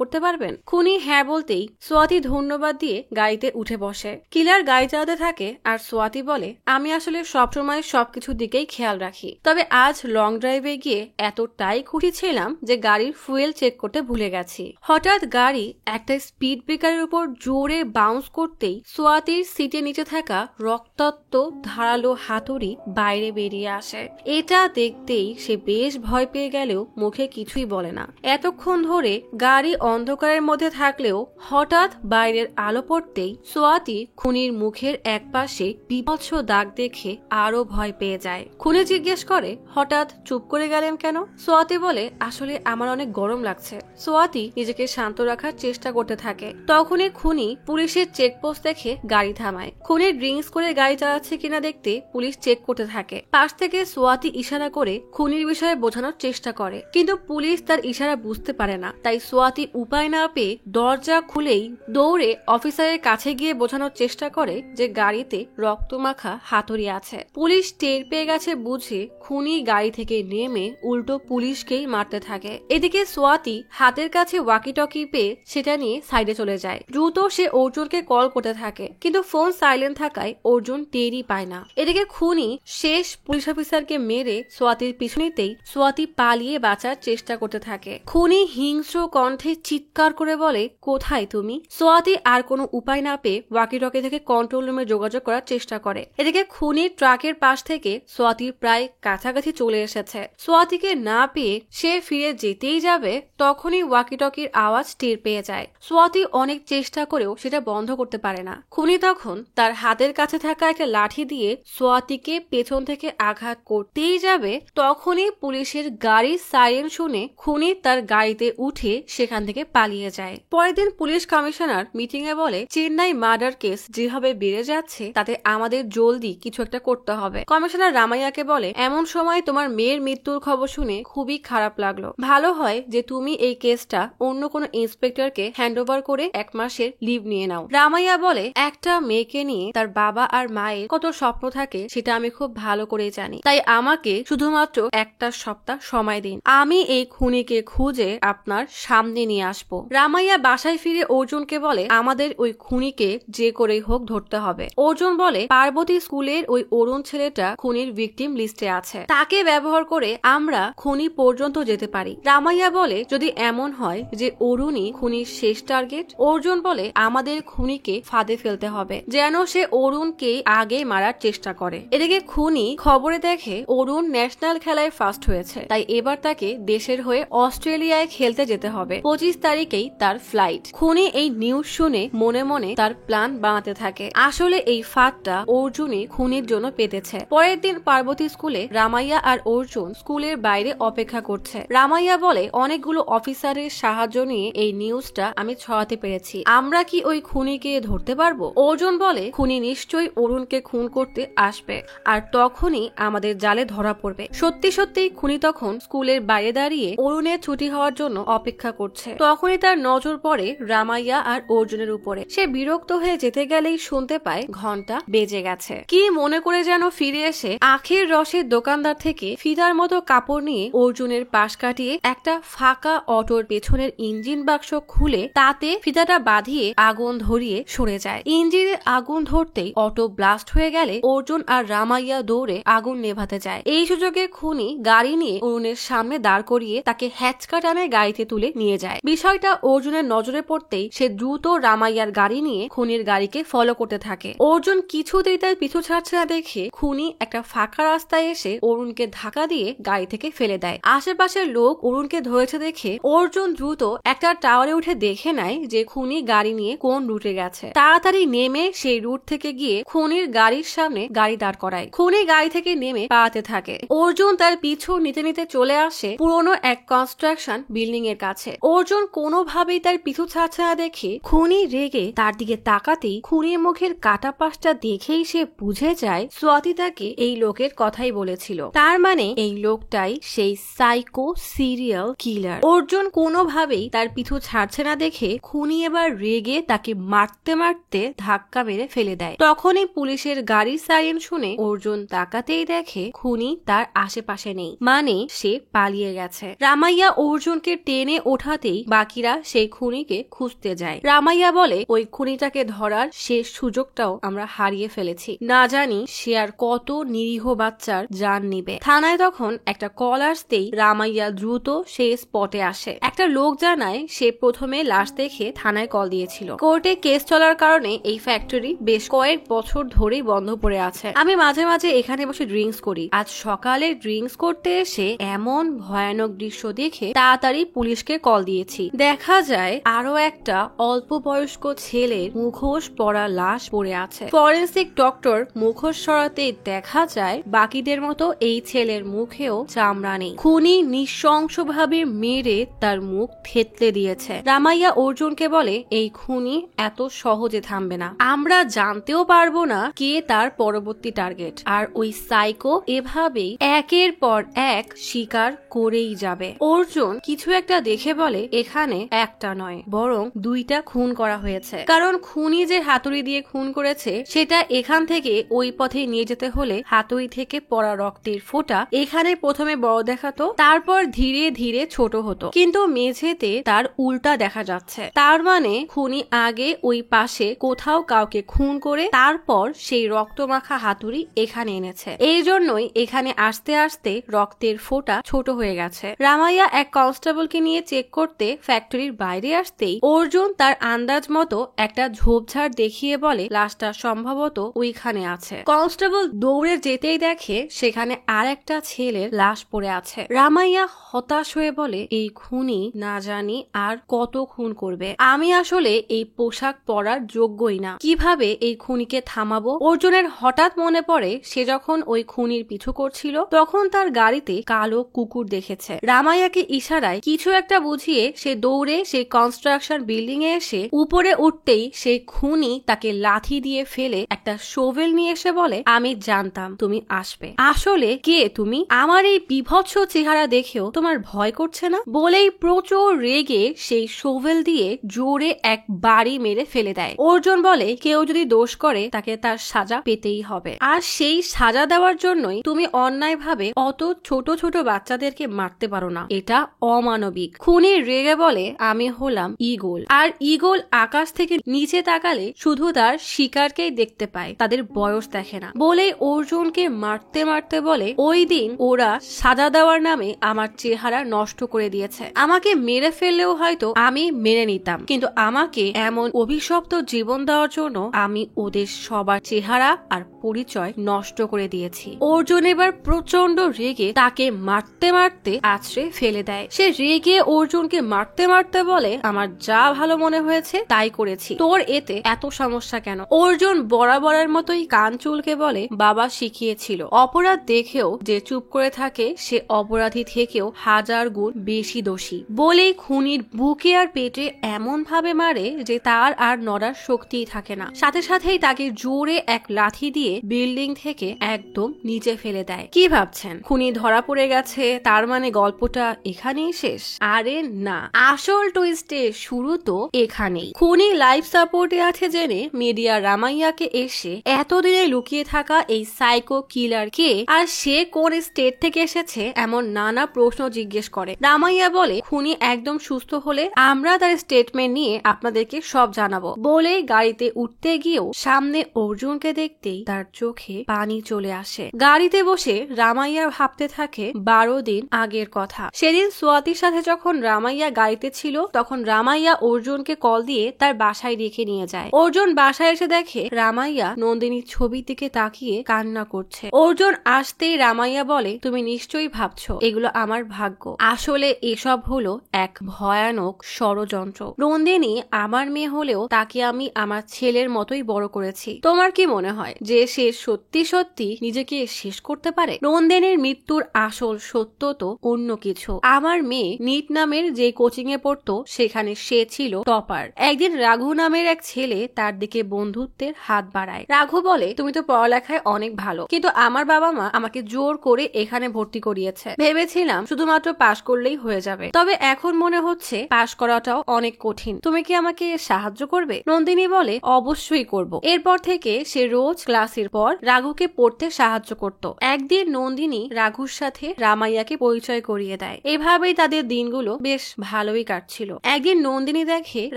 করতে পারবেন? খুনি হ্যাঁ বলতেই সোয়াতি ধন্যবাদ দিয়ে গাড়িতে উঠে বসে। কিলার গাড়ি চালাতে থাকে আর সোয়াতি বলে আমি আসলে সবসময় সবকিছুর দিকেই খেয়াল রাখি, তবে আজ লং ড্রাইভে গিয়ে এতটাই খুশি ছিলাম যে গাড়ির ফুয়েল চেক করতে ভুলে গেছি। হঠাৎ গাড়ি একটা স্পিড ব্রেকারের উপর জোরে বাউন্স করতেই সোয়াতির সিটের নিচে থাকা রক্তাক্ত ধারালো হাতুড়ি বাইরে বেরিয়ে আসে। এটা দেখতেই সে বেশ ভয় পেয়ে গেলেও মুখে কিছুই বলে না। এতক্ষণ ধরে গাড়ি অন্ধকারের মধ্যে থাকলেও হঠাৎ বাইরের আলো পড়তেই সোয়াতি খুনির মুখের একপাশে বিভৎস দাগ দেখে আরো ভয় পেয়ে যায়। খুনি জিজ্ঞেস করে হঠাৎ চুপ করে গেলেন কেন? সোয়াতি বলে আসলে আমার অনেক গরম লাগছে। সোয়াতি নিজেকে শান্ত রাখার চেষ্টা করতে থাকে। তখনই খুনি পুলিশের চেকপোস্ট দেখে গাড়ি থামায়। খুনি ড্রিঙ্কস করে গাড়ি চালাচ্ছে কিনা দেখতে পুলিশ চেক করতে থাকে। পাশ থেকে সোয়াতি ইশারা করে খুনির বিষয়ে বোঝানোর চেষ্টা করে, কিন্তু পুলিশ তার ইশারা বুঝতে পারে না। তাই সোয়াতি উপায় না পেয়ে দরজা খুলেই দৌড়ে অফিসারের কাছে গিয়ে বোঝানোর চেষ্টা করে যে গাড়িতে রক্তমাখা হাতুড়ি আছে। পুলিশ টের পেয়ে গেছে বুঝে খুনি গাড়ি থেকে নেমে উল্টো পুলিশকেই মারতে থাকে। এদিকে সোয়াতি হাতের কাছে ওয়াকি টকি পেয়ে সেটা নিয়ে সাইডে চলে যায়। দ্রুত সে অর্জুনকে কল করতে থাকে, কিন্তু ফোন সাইলেন্ট থাকায় অর্জুন টেরই পায় না। এদিকে খুনি শেষ পুলিশ অফিসারকে মেরে সোয়াতির পিছনেতেই সোয়াতি পালিয়ে বাঁচার চেষ্টা করতে থাকে। খুনি হিংস্র কণ্ঠে চিৎকার করে বলে কোথায় তুমি? সোয়াতি আর কোনো উপায় না পেয়ে ওয়াকি টকি থেকে কন্ট্রোল রুমে যোগাযোগ করার চেষ্টা করে। এদিকে খুনির ট্রাকের পাশ থেকে সোয়াতির প্রায় কাছাকাছি চলে এসেছে। সোয়াতিকে না পেয়ে সে ফিরে যেতেই যাবে, তখনই ওয়াকি টকির আওয়াজ টের পেয়ে যায়। সোয়াতি অনেক চেষ্টা করেও সেটা বন্ধ করতে পারে না। খুনি তখন তার হাতের কাছে থাকা একটা লাঠি দিয়ে সোয়াতিকে পেছন থেকে আঘাত করতেই যাবে, তখনই পুলিশের গাড়ির সাইরেন শুনে খুনি তার গাড়িতে উঠে সেখান থেকে পালিয়ে যায়। পরের দিন পুলিশ কমিশনার মিটিং এ বলে চেন্নাই মার্ডার কেস যেভাবে বেড়ে যাচ্ছে তাতে আমাদের জলদি কিছু একটা করতে হবে। কমিশনার রামাইয়াকে বলে এমন সময় তোমার মেয়ের মৃত্যুর খবর শুনে খুবই খারাপ লাগলো, ভালো হয় যে তুমি এই কেসটা অন্য কোনো ইন্সপেক্টরকে হ্যান্ডওভার করে 1 মাসের লিভ নিয়ে নাও। রামাইয়া বলে একটা মেয়েকে নিয়ে তার বাবা আর মায়ের কত স্বপ্ন থাকে সেটা আমি খুব ভালো করেই জানি, তাই আমাকে শুধুমাত্র একটা সপ্তাহ সময় দিন, আমি এই খুনিকে খুঁজে আপনার সামনে নিয়ে আসবো। রামাইয়া বাসায় ফিরে অর্জুনকে বলে আমাদের ওই খুনিকে যে করেই হোক ধরতে হবে। অর্জুন বলে পার্বতী স্কুলের ওই অরুণ ছেলেটা খুনির ভিকটিম লিস্টে আছে, তাকে ব্যবহার করে আমরা খুনি পর্যন্ত যেতে পারি। রামাইয়া বলে যদি এমন হয় যে অরুণই খুনির শেষ টার্গেট। অর্জুন বলে আমাদের খুনিকে ফাঁদে ফেলতে হবে যেন সে অরুণকে আগে মারার চেষ্টা করে। এদিকে খুনি খবরে দেখে অরুণ ন্যাশনাল খেলায় ফার্স্ট হয়েছে, তাই এবার তাকে দেশের হয়ে অস্ট্রেলিয়ায় খেলতে যেতে হবে। 25 তারিখেই তার ফ্লাইট। খুনি এই নিউজ শুনে মনে মনে তার প্ল্যান বানাতে থাকে। আসলে এই ফাঁদটা অর্জুনই খুনির জন্য পেতেছে। পরের দিন পার্বতী স্কুলে রামাইয়া আর অর্জুন স্কুলের বাইরে অপেক্ষা করছে। রামাইয়া বলে অনেকগুলো অফিসারের সাহায্য নিয়ে এই নিউজটা আমি ছড়াতে পেরেছি, আমরা কি ওই খুনিকে ধরতে পারবো? অর্জুন বলে খুনি নিশ্চয়ই অরুণকে খুন করতে আসবে আর তখনই আমাদের জালে ধরা পড়বে। সত্যি সত্যি খুনি তখন স্কুলের বাইরে দাঁড়িয়ে অরুণের ছুটি হওয়ার জন্য অপেক্ষা করছে। তখনই তার নজর পড়ে রামাইয়া আর অর্জুনের উপরে। সে বিরক্ত হয়ে যেতে গেলেই শুনতে পায় ঘন্টা বেজে গেছে। কি মনে করে যেন ফিরে এসে আঁখি আখের রসের দোকানদার থেকে ফিতার মতো কাপড় নিয়ে অর্জুনের পাশ কাটিয়ে একটা ফাঁকা অটোর পেছনের ইঞ্জিন বাক্স খুলে তাতে ফিতাটা বাঁধিয়ে আগুন ধরিয়ে সরে যায়। ইঞ্জিনে আগুন ধরতেই অটো ব্লাস্ট হয়ে গেলে অর্জুন আর রামাইয়া দৌড়ে আগুন নেভাতে যায়। এই সুযোগে খুনি গাড়ি নিয়ে অরুণের সামনে দাঁড় করিয়ে তাকে হ্যাচকা টানে গাড়িতে তুলে নিয়ে যায়। বিষয়টা অর্জুনের নজরে পড়তেই সে দ্রুত রামাইয়ার গাড়ি নিয়ে খুনির গাড়িকে ফলো করতে থাকে। অর্জুন কিছুতেই তার পিছু ছাড়ছে না দেখে খুনি একটা ফাঁকা রাস্তায় এসে অরুণকে ধাক্কা দিয়ে গাড়ি থেকে ফেলে দেয়। আশেপাশের লোক অরুণকে ধরেছে দেখে অর্জুন দ্রুত একটা টাওয়ারে উঠে দেখে নেয় যে খুনি গাড়ি নিয়ে কোন রুটে গেছে। তাড়াতাড়ি নেমে সেই রুট থেকে গিয়ে খুনির গাড়ির সামনে গাড়ি দাঁড় করায়। খুনি গাড়ি থেকে নেমে পালাতে থাকে। অর্জুন তার পিছু নিতে নিতে চলে আসে পুরনো এক কনস্ট্রাকশন বিল্ডিং এর কাছে। অর্জুন কোনোভাবেই তার পিছু ছাড়ছে না দেখে খুনি রেগে তার দিকে তাকাতেই খুনির মুখের কাটা পাশটা দেখেই সে বুঝে যায় স্বাতি তাকে এই লোকের কথাই বলেছিল। তার মানে এই লোকটাই সেই সাইকো সিরিয়াল কিলার। অর্জুন কোনোভাবেই তার পিছু ছাড়ছে না দেখে খুনি এবার রেগে তাকে মারতে মারতে ধাক্কা মেরে ফেলে দেয়। তখনই পুলিশের গাড়ির সাইরেন শুনে অর্জুন তাকাতেই দেখে খুনি তার আশেপাশে নেই, মানে সে পালিয়ে গেছে। রামাইয়া অর্জুনকে টেনে ওঠাতেই বাকিরা সেই খুনিকে খুঁজতে যায়। রামাইয়া বলে ওই খুনিটাকে ধরার শেষ সুযোগটাও আমরা হারিয়ে ফেলেছি, না জানি সে আর কত নিরীহ বাচ্চার জান নিবে। থানায় তখন একটা কল আসতেই রামাইয়া দ্রুত সেই স্পটে আসে। একটা লোক জানায় সে প্রথমে লাশ দেখে থানায় কল দিয়েছিল। কোর্টে কেস চলার কারণে এই ফ্যাক্টরি বেশ কয়েক বছর ধরেই বন্ধ পড়ে আছে। আমি মাঝে মাঝে এখানে বসে ড্রিঙ্কস করি। আজ সকালে ড্রিঙ্কস করতে এসে এমন ভয়ানক দৃশ্য দেখে তাড়াতাড়ি পুলিশকে কল দিয়েছি। দেখা যায় আরো একটা অল্প বয়স্ক ছেলের মুখোশ পরা লাশ পড়ে আছে। ফরেন্সিক ডক্টর মুখোশ সরাতে দেখা যায় বাকিদের মতো এই ছেলের মুখেও চামড়া নেই। খুনি নৃশংসভাবে মেরে তার মুখ থেতলে দিয়েছে। রামাইয়া অর্জুনকে বলে এই খুনি এত সহজে থামবে না, আমরা জানতেও পারবো না কে তার পরবর্তী টার্গেট। আর ওই সাইকো এভাবেই একের পর এক শিকার করেই যাবে। অর্জুন কিছু একটা দেখে বলে এখানে একটা নয় বরং দুইটা খুন করা হয়েছে, কারণ খুনি যে হাতুড়ি দিয়ে খুন করেছে সেটা এখান থেকে ওই পথে নিয়ে যেতে হলে হাতুড়ি থেকে পড়া রক্তের ফোঁটা এখানে প্রথমে বড় দেখাতো, তারপর ধীরে ধীরে ছোট হতো, কিন্তু মেঝেতে তার উল্টা দেখা যাচ্ছে। তার মানে খুনি আগে ওই পাশে কোথাও কাউকে খুন করে তারপর সেই রক্তমাখা হাতুড়ি এখানে এনেছে। এই জন্যই এখানে আসতে আসতে রক্তের ফোঁটা ছোট হয়ে গেছে। রামাইয়া এক কনস্টেবলকে নিয়ে চেক করতে ফ্যাক্টরির বাইরে আসতেই অর্জুন তার আন্দাজ মতো একটা ঝোপঝাড় দেখিয়ে বলে লাশটা সম্ভবত ওইখানে আছে। কনস্টেবল দৌড়ে যেতেই দেখে সেখানে আর একটা ছেলের লাশ পড়ে আছে। রামাইয়া হতাশ হয়ে বলে এই খুনি না জানি আর কত খুন করবে, আমি আসলে এই পোশাক পরার যোগ্যই না, কিভাবে এই খুনিকে থামাবো। অর্জুনের হঠাৎ মনে পড়ে সে যখন ওই খুনির পিছু করছিল তখন তার গাড়িতে কালো কুকুর দেখেছে। রামাইয়াকে ইশারায় কিছু একটা বুঝিয়ে সে দৌড়ে সেই কনস্ট্রাকশন বিল্ডিং এ এসে উপরে উঠতেই সেই খুনি তাকে লাথি দিয়ে ফেলে একটা শোভেল নিয়ে এসে বলে আমি জানতাম তুমি আসবে, আসলে কে তুমি, আমার এই বিভৎস চেহারা দেখেও তোমার ভয় করছে না। বলেই প্রচুর রেগে সেই শোভেল দিয়ে জোরে এক বাড়ি মেরে ফেলে দেয়। অর্জুন বলে কেউ যদি দোষ করে তাকে তার সাজা পেতেই হবে, আর সেই সাজা দেওয়ার জন্যই তুমি অন্যায়ভাবে অত ছোট ছোট বাচ্চাদেরকে মারতে পারো না, এটা অমানবিক। খুনি রেগে বলে আমি হলাম ঈগল, আর ঈগল আকাশ থেকে নিচে তাকালে শুধু তার শিকারকেই দেখতে পায়, তাদের বয়স দেখে না। বলেই অর্জুনকে মারতে মারতে বলে ওই দিন ওরা সাজা দেওয়ার নামে আমার চেহারা নষ্ট করে দিয়েছে, আমাকে মেরে ফেললেও হয়তো আমি মেনে নিতাম, কিন্তু আমাকে এমন অভিশপ্ত জীবন দেওয়ার জন্য আমি ওদের সবার চেহারা আর পরিচয় নষ্ট করে দিয়েছি। অর্জুন এবার প্রচন্ড রেগে তাকে মারতে মারতে আছড়ে ফেলে দেয়। সে রেগে অর্জুনকে মারতে মারতে বলে আমার যা ভালো মনে হয়েছে তাই করেছি, তোর এতে এত সমস্যা কেন। অর্জুন বরাবরের মতোই কান চুলকে বলে বাবা শিখিয়েছিল অপরাধ দেখেও যে চুপ করে থাকে সে অপরাধী থেকেও হাজার গুণ বেশি দোষী। বলেই খুনির বুকে আর পেটে এমন ভাবে মারে যে তার আর নড়ার শক্তিই থাকে না। সাথে সাথেই তাকে জোরে এক লাথি দিয়ে বিল্ডিং থেকে একদম নিচে ফেলে দেয়। কি ভাবছেন খুনি ধরা পড়ে গেছে তার মানে গল্পটা এখানেই শেষ? আরে না, আসল টুইস্টে শুরু তো এখানেই। খুনি লাইফ সাপোর্টে আছে জেনে মিডিয়া রামাইয়াকে এসে এতদিনে লুকিয়ে থাকা এই সাইকো কিলার কে আর সে কোন স্টেট থেকে এসেছে এমন নানা প্রশ্ন জিজ্ঞেস করে। রামাইয়া বলে খুনি একদম সুস্থ হলে আমরা তার স্টেটমেন্ট নিয়ে আপনাদেরকে সব জানাবো বলে গাড়িতে উঠতে গিয়েও সামনে অর্জুনকে দেখতেই তার চোখে পানি চলে আসে। গাড়িতে বসে রামাইয়া ভাবতে থাকে 12 দিন আগের কথা। সেদিন সোয়াতির সাথে যখন রামাইয়া গাড়িতে ছিল তখন রামাইয়া অর্জুনকে কল দিয়ে তার বাসায় রেখে নিয়ে যায়। অর্জুন বাসায় এসে দেখে রামাইয়া নন্দিনীর ছবির দিকে তাকিয়ে কান্না করছে। অর্জুন আসতেই রামাইয়া বলে তুমি নিশ্চয়ই ভাবছো এগুলো আমার ভাগ্য, আসলে এসব হলো এক ভয়ানক ষড়যন্ত্র। নন্দিনী আমার মেয়ে হলেও তাকে আমি আমার ছেলের মতোই বড় করেছি। তোমার কি মনে হয় যে সে সত্যি সত্যি নিজেকে শেষ করতে পারে? নন্দিনীর মৃত্যুর আসল সত্য তো অন্য কিছু। আমার মেয়ে নিট নামের যে কোচিং এ পড়তো সেখানে সে ছিল টপার। একদিন রাঘু নামের এক ছেলে তার দিকে বন্ধুত্বের হাত বাড়ায়। রাঘু বলে তুমি তো পড়ালেখায় অনেক ভালো, কিন্তু আমার বাবা মা আমাকে জোর করে এখানে ভর্তি করিয়েছে। ভেবেছিলাম শুধুমাত্র পাশ করলেই হয়ে যাবে, তবে এখন মনে হচ্ছে পাশ করাটাও অনেক কঠিন। তুমি কি আমাকে সাহায্য করবে? নন্দিনী বলে অবশ্যই করব। এরপর থেকে সে রোজ ক্লাসের পর রাঘুকে পড়তে সাহায্য করত। একদিন নন্দিনী রাঘুর সাথে রামাইয়াকে পরিচয় করিয়ে দেয়। এভাবেই তাদের দিনগুলো বেশ ভালোই কাটছিল। একদিন নন্দিনী দেখে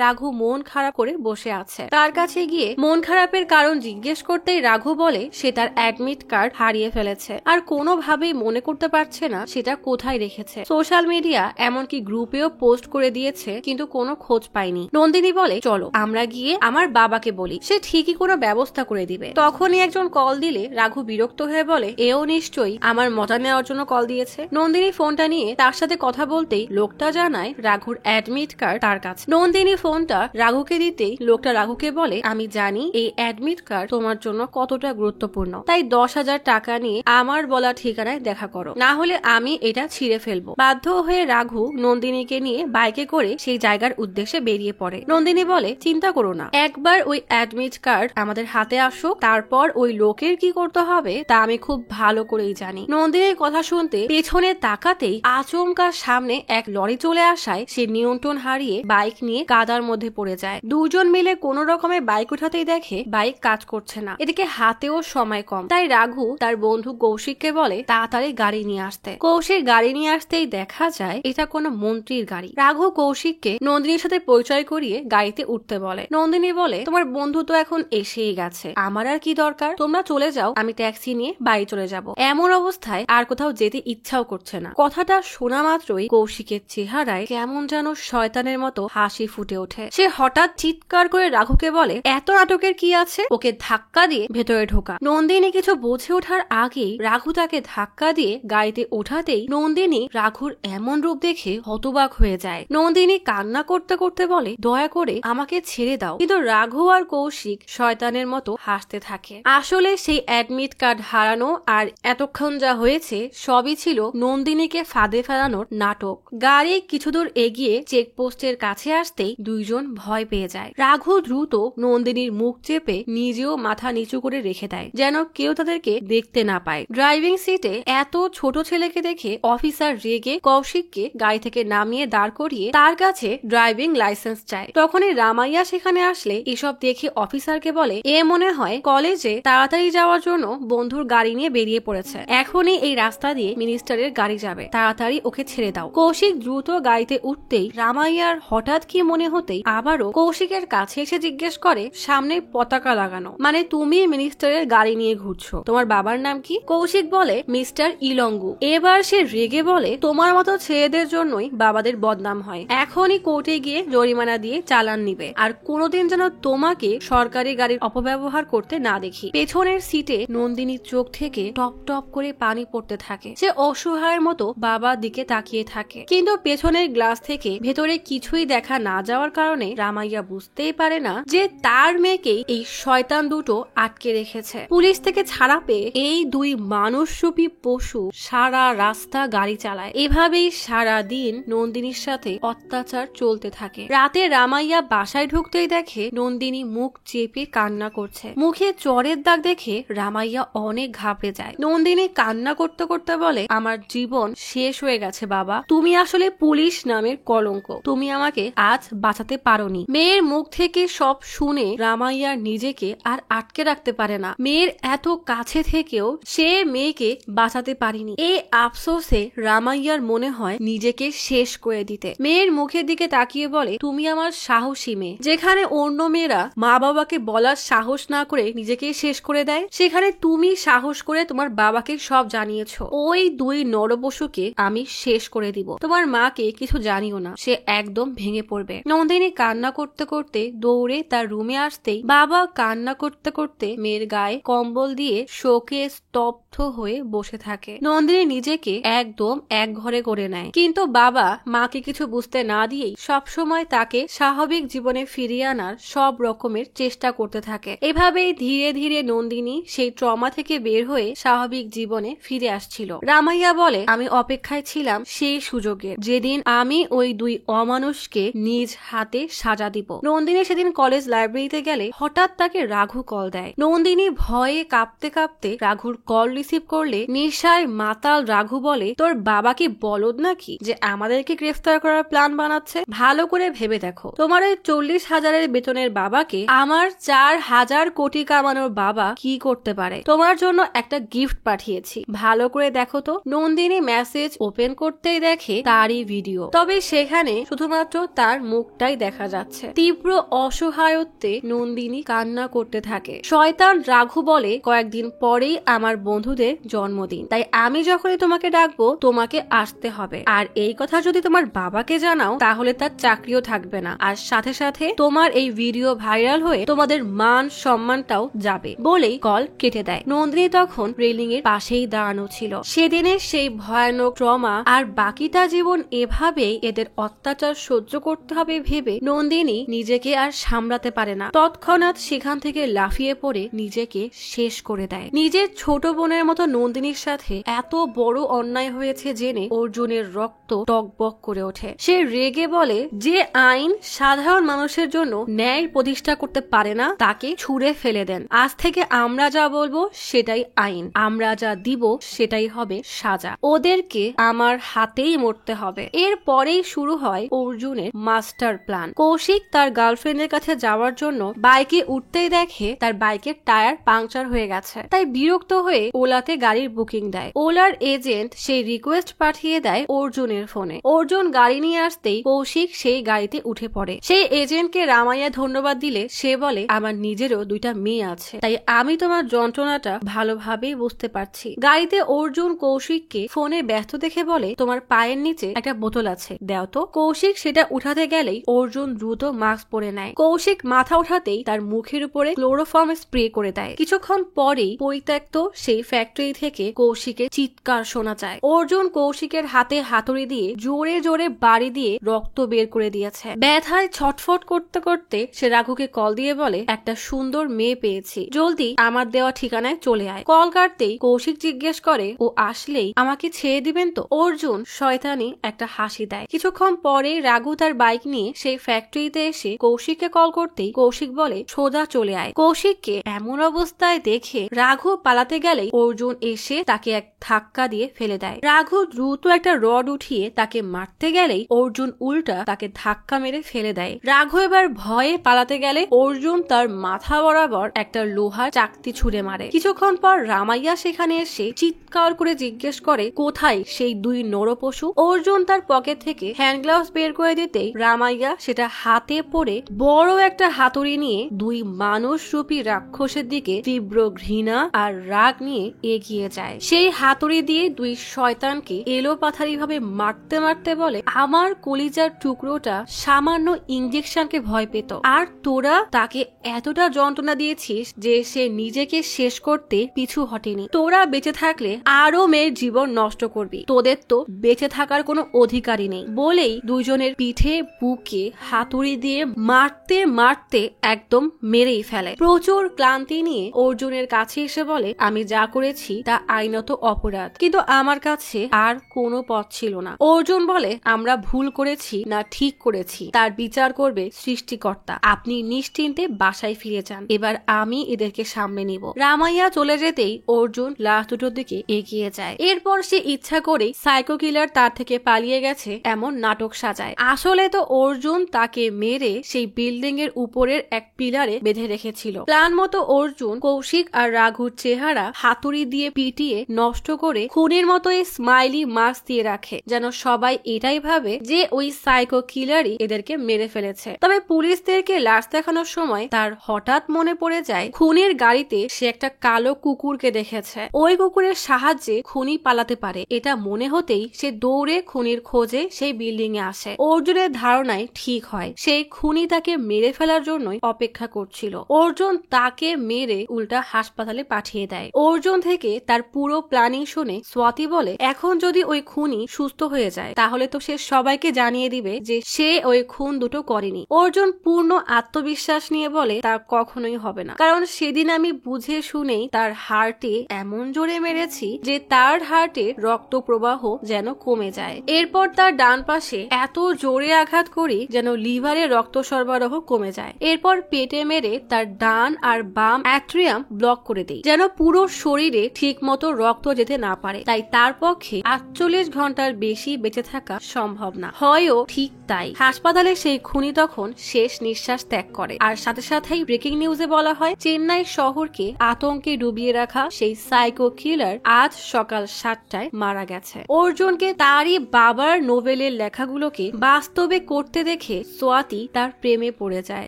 রাঘু মন খারাপ করে বসে আছে। তার কাছে গিয়ে মন খারাপের কারণ জিজ্ঞেস করতেই রাঘু বলে সে তার অ্যাডমিট কার্ড হারিয়ে ফেলেছে আর কোনোভাবেই মনে করতে পারছে না সেটা কোথায় রেখেছে। সোশ্যাল মিডিয়া এমনকি গ্রুপেও পোস্ট করে দিয়েছে কিন্তু কোনো খোঁজ পায়নি। নন্দিনী বলে চলো আমরা গিয়ে আমার বাবাকে বলি, সে ঠিকই কোনো ব্যবস্থা করে দিবে। তখনই একজন কল দিলে রাঘু বিরক্ত হয়ে বলে এও নিশ্চয়ই আমার মজা নেওয়ার জন্য কল দিয়েছে। নন্দিনী ফোনটা নিয়ে তার সাথে কথা বলতেই লোকটা জানায় রাঘুর অ্যাডমিট কার্ড তার কাছে। নন্দিনী ফোনটা রাঘুকে দিতেই লোকটা রাঘুকে বলে আমি জানি এই অ্যাডমিট কার্ড তোমার জন্য কতটা গুরুত্বপূর্ণ, তাই 10,000 টাকা নিয়ে আমার বলা ঠিকানায় দেখা করো, না হলে আমি এটা ছিঁড়ে ফেলবো। বাধ্য হয়ে রাঘু নন্দিনীকে নিয়ে বাইকে করে সেই জায়গার উদ্দেশ্যে বেরিয়ে পড়ে। নন্দিনী বলে চিন্তা করো না, একবার ওই অ্যাডমিট কার্ড আমাদের হাতে আসুক, তারপর ওই লোকের কি করতে হবে তা আমি খুব ভালো করেই জানি। নন্দিনীর কথা শুনতে পেছনে তাকাতেই আচমকা সামনে এক লরি চলে আসায় সে নিয়ন্ত্রণ হারিয়ে বাইক নিয়ে কাদার মধ্যে পড়ে যায়। দুজন মিলে কোন রকমে বাইক উঠাতেই দেখে বাইক কাজ করছে না, এদিকে হাতেও সময় কম। তাই রাঘু তার বন্ধু কৌশিককে বলে তাড়াতাড়ি গাড়ি নিয়ে আসতে। কৌশিক গাড়ি নিয়ে আসতেই দেখা যায় এটা কোনো মন্ত্রীর গাড়ি। রাঘু কৌশিককে নন্দিনীর সাথে পরিচয় করিয়ে গাড়িতে উঠতে বলে। নন্দিনী বলে তোমার বন্ধু তো এখন এসেই গেছে, আমার আর কি দরকার, তোমরা চলে যাও, আমি ট্যাক্সি নিয়ে বাড়ি চলে যাব। এমন অবস্থায় আর কোথাও যেতে ইচ্ছাও করছে না। কথাটা শোনা মাত্রই কৌশিকের চেহারায় কেমন যেন শয়তানের মতো হাসি ফুটে ওঠে। সে হঠাৎ চিৎকার করে রাঘুকে বলে এত নাটকের কি আছে, ওকে ধাক্কা দিয়ে ভেতরে ঢোকা। নন্দিনী কিছু বুঝে ওঠার আগেই রাঘু তাকে ধাক্কা দিয়ে গাড়িতে ওঠাতেই নন্দিনী রাঘুর এমন রূপ দেখে হতবাক হয়ে যায়। নন্দিনী কান্না করতে করতে বলে দয়া করে আমাকে ছেড়ে দাও, কিন্তু রাঘু আর কৌশিক শয়তানের মতো হাসতে থাকে। আসলে সেই অ্যাডমিট কার্ড হারানো আর এতক্ষণ যা হয়েছে সবই ছিল নন্দিনীকে ফাঁদে ফেলানোর নাটক। গাড়ি কিছু দূর এগিয়ে চেকপোস্টের কাছে আসতেই দুইজন ভয় পেয়ে যায়। রাঘু দ্রুত নন্দিনীর মুখ চেপে নিজেও মাথা নিচু করে রেখে দেয় যেন কেউ তাদেরকে দেখতে না পায়। ড্রাইভিং সিটে এত ছোট ছেলেকে দেখে অফিসার রেগে কৌশিককে গাড়ি থেকে নামিয়ে দাঁড় করিয়ে তার কাছে ড্রাইভিং লাইসেন্স চায়। তখনই রামাইয়া সেখানে আসলে এসব দেখে অফিসারকে বলে এ মনে হয় কলেজে তাড়াতাড়ি যাওয়ার জন্য বন্ধুর গাড়ি নিয়ে বেরিয়ে পড়েছে, এখনই এই রাস্তা দিয়ে মিনিস্টারের গাড়ি যাবে, তাড়াতাড়ি ওকে ছেড়ে দাও। কৌশিক দ্রুত গাড়িতে উঠতেই রামাইয়ার হঠাৎ কি মনে হতেই আবারও কৌশিকের কাছে এসে জিজ্ঞেস করে সামনে পতাকা লাগানো মানে তুমি মিনিস্টারের গাড়ি নিয়ে ঘুরছো, তোমার বাবার নাম কি? কৌশিক বলে মিস্টার ইলঙ্গু। এবার সে রেগে বলে তোমার মতো ছেলেদের জন্যই বাবাদের বদনাম হয়, এখনই কোর্টে গিয়ে জরিমানা দিয়ে চালান নিবে, আর কোনোদিন যেন তোমাকে সরকারি গাড়ির অপব্যবহার করতে না দেখি। পেছনের সিটে নন্দিনীর চোখ থেকে টপ টপ করে পানি পড়তে থাকে। সে অসহায়ের মতো বাবার দিকে তাকিয়ে থাকে, কিন্তু পেছনের গ্লাস থেকে ভেতরে কিছুই দেখা না যাওয়ার কারণে রামাইয়া বুঝতেই পারে না যে তার মেয়েকেই এই শয়তান দুটো আটকে রেখেছে। পুলিশ থেকে ছাড়া পেয়ে এই দুই মানুষরূপী পশু সারা রাস্তা গাড়ি চালায়। এভাবেই সারা দিন নন্দিনীর সাথে অত্যাচার চলতে থাকে। রাতে রামাইয়া বাসায় ঢুকতেই দেখে নন্দিনী মুখ চেপে কান্না করছে। মুখে চরের দাগ দেখে রামাইয়া অনেক ঘাবড়ে যায়। নন্দিনী কান্না করতে করতে বলে আমার জীবন শেষ হয়ে গেছে বাবা, তুমি আসলে পুলিশ নামের কলঙ্ক, তুমি আমাকে আজ বাঁচাতে পারোনি। মেয়ের মুখ থেকে সব শুনে রামাইয়ার নিজেকে আর আটকে রাখতে পারে না। মেয়ের এত কাছে থেকেও সে মেয়েকে বাঁচাতে পারেনি। এই আফসোসে রামাইয়ার মনে হয় নিজেকে শেষ করে দিতে। মেয়ের মুখের দিকে তাকিয়ে বলে, তুমি আমার সাহসী মেয়ে। যেখানে অন্য মেয়েরা মা বাবাকে বলার সাহস না করে নিজেকে শেষ করে দেয়, সেখানে তুমি সাহস করে তোমার বাবাকে সব জানিয়েছো। ওই দুই নরপশুকে আমি শেষ করে দিব। তোমার মাকে কিছু জানিও না, সে একদম ভেঙে পড়বে। নন্দিনী কান্না করতে করতে দৌড়ে তার রুমে আসতেই বাবা কান্না করতে করতে মেয়ের গায়ে কম্বল দিয়ে শোকে স্তব্ধ হয়ে বসে থাকে। নন্দিনী নিজেকে একদম এক ঘরে করে নেয়, কিন্তু বাবা মাকে কিছু বুঝতে না দিয়েই সবসময় তাকে স্বাভাবিক জীবনে ফিরিয়ে আনার সব রকমের চেষ্টা করতে থাকে। এভাবেই ধীরে ধীরে নন্দিনী সেই ট্রমা থেকে বের হয়ে স্বাভাবিক জীবনে ফিরে আসছিল। রামাইয়া বলে, আমি অপেক্ষায় ছিলাম সেই সুযোগের, যেদিন আমি ওই দুই অমানুষকে নিজ হাতে সাজা দিব। নন্দিনী সেদিন কলেজ লাইব্রেরিতে গেলে হঠাৎ তাকে রাঘু কল দেয়। নন্দিনী ভয়ে কাঁপতে কাঁপতে রাঘুর কল রিসিভ করলে নেশায় মাতাল রাঘু বলে, তোর বাবা কি বলদ নাকি যে আমাদেরকে গ্রেফতার করার প্ল্যান বানাচ্ছে? ভালো করে ভেবে দেখো, তোমার ওই 40,000 বেতনের বাবাকে আমার 4,000 কোটি কামানোর বাবা কি করতে পারে? তোমার জন্য একটা গিফট পাঠিয়েছি, ভালো করে দেখো তো। নন্দিনী মেসেজ ওপেন করতেই দেখে তারই ভিডিও, তবে সেখানে শুধুমাত্র তার মুখটাই দেখা যাচ্ছে। তীব্র অসহায়ত্বে নন্দিনী কান্না করতে থাকে। শয়তান রাঘু বলে, কয়েকদিন পরেই আমার বন্ধুদের জন্মদিন, তাই আমি যখনই তোমাকে ডাকবো তোমাকে আসতে হবে। আর এই কথা যদি তোমার বাবাকে জানাও তাহলে তার চাকরিও থাকবে না, আর সাথে সাথে তোমার এই ভিডিও ভাইরাল হয়ে তোমাদের মান সম্মানটাও যাবে। বলেই কল কেটে দেয়। নন্দিনী তখন রেলিং এর পাশেই দাঁড়ানো ছিল। সেদিনের সেই ভয়ানক ট্রমা আর বাকিটা জীবন এভাবেই এদের অত্যাচার সহ্য করতে হবে ভেবে নন্দিনী নিজেকে আর সামলাতে পারে না। তৎক্ষণাৎ সেখান থেকে লাফিয়ে পড়ে নিজেকে শেষ করে দেয়। নিজের ছোট বোনের মতো নন্দিনীর সাথে এত বড় অন্যায় হয়েছে জেনে অর্জুনের রক্ত টকবক করে ওঠে। সে রেগে বলে, যে আইন সাধারণ মানুষের জন্য ন্যায় প্রতিষ্ঠা করতে পারে না তাকে ছুঁড়ে ফেলে দেন। আজ থেকে আমরা যা বলবো সেটাই আইন, আমরা যা দিব সেটাই হবে সাজা। ওদেরকে আমার হাতেই মরতে হবে। এরপরেই শুরু হয় অর্জুনের মাস্টার প্ল্যান। কৌশিক তার গার্লফ্রেন্ডের কাছে যাওয়ার জন্য বাইকে উঠতেই দেখে তার বাইকের টায়ার পাংচার হয়ে গেছে। তাই বিরক্ত হয়ে ওলাতে গাড়ির বুকিং দেয়। ওলার এজেন্ট সেই রিকোয়েস্ট পাঠিয়ে দেয় অর্জুনের ফোনে। অর্জুন গাড়ি নিয়ে আসতেই কৌশিক সেই গাড়িতে উঠে পড়ে। সেই এজেন্টকে রামাইয়া ধন্যবাদ দিলে সে বলে, আমার নিজেরও 2টা মেয়ে আছে, তাই আমি তোমার যন্ত্রণাটা ভালোভাবেই বুঝতে পারছি। গাড়িতে অর্জুন কৌশিককে ফোনে ব্যস্ত দেখে বলে, তোমার পায়ের নিচে একটা বোতল আছে, দাও তো। কৌশিক সেটা উঠাতে গেলেই অর্জুন দ্রুত মাস্ক পরে নেয়। কৌশিক মাথা উঠাতেই তার মুখের উপরে ক্লোরোফর্ম স্প্রে করে দেয়। কিছুক্ষণ পরেই পরিত্যক্ত সেই ফ্যাক্টরি থেকে কৌশিকের চিৎকার শোনা যায়। অর্জুন কৌশিকের হাতে হাতুড়ি দিয়ে জোরে জোরে বাড়ি দিয়ে রক্ত বের করে দিয়েছে। ব্যথায় ছটফট করতে করতে সে রাঘুকে কল দিয়ে বলে, একটা সুন্দর মেয়ে পেয়েছি, জলদি আমার দেওয়া ঠিকানায় চলে আয়। কল কাটতেই কৌশিক জিজ্ঞেস করে, ও আসলেই আমাকে ছেড়ে দিবেন তো? অর্জুন শয়তানি একটা হাসি দেয়। কিছুক্ষণ পরে রাঘু তার বাইক নিয়ে সেই ফ্যাক্টরিতে এসে কৌশিককে কল করতেই কৌশিক বলে, সোজা চলে আয়। কৌশিককে এমন অবস্থায় দেখে রাঘু পালাতে গেলেই অর্জুন এসে তাকে এক ধাক্কা দিয়ে ফেলে দেয়। রাঘু দ্রুত একটা রড উঠিয়ে তাকে মারতে গেলেই অর্জুন উল্টা তাকে ধাক্কা মেরে ফেলে দেয়। রাঘু এবার ভয়ে পালাতে গেলে অর্জুন তার মাথা বরাবর একটা লোহার চাকতি ছুঁড়ে মারে। কিছুক্ষণ পর রামাইয়া সেখানে এসে চিৎকার করে জিজ্ঞেস করে, কোথায় সেই দুই নরপশু? অর্জুন তার পকেট থেকে হ্যান্ড গ্লাভস বের করে দিতেই রামাইয়া সেটা হাতে পরে বড় একটা হাতুড়ি নিয়ে দুই মানুষ রূপী রাক্ষসের দিকে তীব্র ঘৃণা আর রাগ নিয়ে এগিয়ে যায়। সেই হাতুড়ি দিয়ে দুই শয়তানকে এলোপাথারি ভাবে মারতে মারতে বলে, আমার কলিজার টুকরোটা সামান্য ইঞ্জেকশনকে ভয় পেত, আর তোরা তাকে এতটা যন্ত্রণা দিয়েছিস যে সে নিজেকে শেষ করতে পিছু হটেনি। তোরা বেঁচে থাকলে আরো মেয়ের জীবন নষ্ট করবি, তোদের তো বেঁচে থাকার কোনো অধিকারই নেই। বলেই দুইজনের পিঠে বুকে হাতুড়ি দিয়ে মারতে মারতে একদম মেরেই ফেলে। প্রচুর ক্লান্তি নিয়ে অর্জুনের কাছে এসে বলে, আমি যা করেছি তা আইনত অপরাধ, কিন্তু আমার কাছে আর কোনো পথ ছিল না। অর্জুন বলে, আমরা ভুল করেছি না ঠিক করেছি তার বিচার করবে সৃষ্টিকর্তা, আপনি নিশ্চিন্তে বাসায় ফিরে যান, এবার আমি এদেরকে সামনে নিব। রামাইয়া চলে যেতেই অর্জুন লাশ দুটোর দিকে এগিয়ে যায়। এরপর সে ইচ্ছা করে সাইকো কিলার তার থেকে পালিয়ে গেছে এমন নাটক সাজায়। আসলে তো অর্জুন তাকে মেরে সেই বিল্ডিং এর উপরের এক পিলারে বেঁধে রেখেছিল। প্ল্যান মতো অর্জুন কৌশিক আর রাঘুর চেহারা হাতুড়ি দিয়ে পিটিয়ে নষ্ট করে খুনের মতো এই স্মাইলি মাস্ক দিয়ে রাখে, যেন সবাই এটাই ভাবে যে ওই সাইকো কিলারই এদেরকে মেরে ফেলেছে। তবে পুলিশদেরকে লাশ দেখানোর সময় তার হঠাৎ মনে পড়ে যায় খুনের গাড়িতে সে একটা কালো কুকুরকে দেখেছে। ওই কুকুরের সাহায্যে খুনি পালাতে পারে। এটা মনে হতেই সে দৌড়ে খুনির খোঁজে সেই বিল্ডিং এ আসে। অর্জুনের ধারণায় ঠিক হয়, সেই খুনি তাকে মেরে ফেলার জন্যই অপেক্ষা করছিল। অর্জুন তাকে মেরে উল্টা হাসপাতালে পাঠিয়ে দেয়। অর্জুন থেকে তার পুরো প্ল্যানিং শুনে স্বাতি বলে, এখন যদি ওই খুনি সুস্থ হয়ে যায় তাহলে তো সে সবাইকে জানিয়ে দিবে যে সে ওই খুন দুটো করেনি। অর্জুন পূর্ণ আত্মবিশ্বাস নিয়ে বলে, তা কখনোই হবে না, কারণ সেদিন আমি বুঝে শুনেই তার হার্টে এমন জোরে মেরেছি যে তার হার্টে রক্ত প্রবাহ যেন কমে যায়। এরপর তার ডান পাশে এত জোরে আঘাত করি যেন লিভারে রক্ত সরবরাহ কমে যায়। এরপর পেটে মেরে তার ডান আর বাম অ্যাট্রিয়াম ব্লক করে দেই, যেন পুরো শরীরে ঠিক মতো রক্ত যেতে না পারে। তাই তার পক্ষে 48 ঘন্টার বেশি বেঁচে থাকা সম্ভব না। হয়ও ঠিক তাই, হাসপাতালে সেই খুনি তখন শেষ নিঃশ্বাস ত্যাগ করে। আর সাথে সাথেই ব্রেকিং নিউজে বলা হয়, চেন্নাই শহরকে আতঙ্কে ডুবিয়ে রাখা সেই সাইকো কিলার আজ সকাল 7টায় মারা গেছে। অর্জুনকে তারই বাবার নোভেলের লেখাগুলোকে বাস্তবে করতে দেখে সোয়াতি তার প্রেমে পড়ে যায়।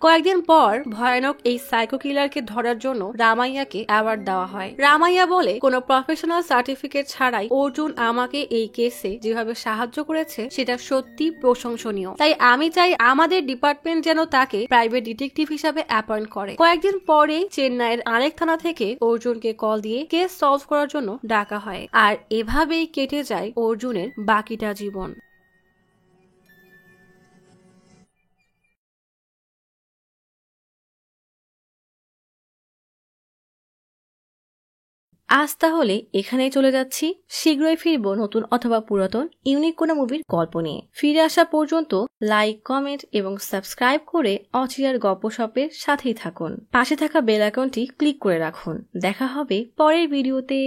কয়েকদিন পর ভয়ানক এই সাইকো কিলারকে ধরার জন্য রামাইয়াকে অ্যাওয়ার্ড দেওয়া হয়। রামাইয়া বলে, কোনো প্রফেশনাল সার্টিফিকেট ছাড়াই অর্জুন আমাকে এই কেসে যেভাবে সাহায্য করেছে সেটা সত্যি প্রশংসনীয়। তাই আমি চাই আমাদের ডিপার্টমেন্ট যেন তাকে প্রাইভেট ডিটেকটিভ হিসাবে অ্যাপয়েন্ট করে। কয়েকদিন পরে চেন্নাইয়ের আরেক থানা থেকে অর্জুনকে কল দিয়ে কেস সলভ করার জন্য ডাকা হয়। আর এভাবেই কেটে যায় অর্জুনের বাকিটা জীবন। আজ তাহলে এখানেই চলে যাচ্ছি। শীঘ্রই ফিরবো নতুন অথবা পুরাতন ইউনিক কোনো মুভির গল্প নিয়ে। ফিরে আসা পর্যন্ত লাইক, কমেন্ট এবং সাবস্ক্রাইব করে অচিরার গপ্পসপের সাথেই থাকুন। পাশে থাকা বেল আইকনটি ক্লিক করে রাখুন। দেখা হবে পরের ভিডিওতে।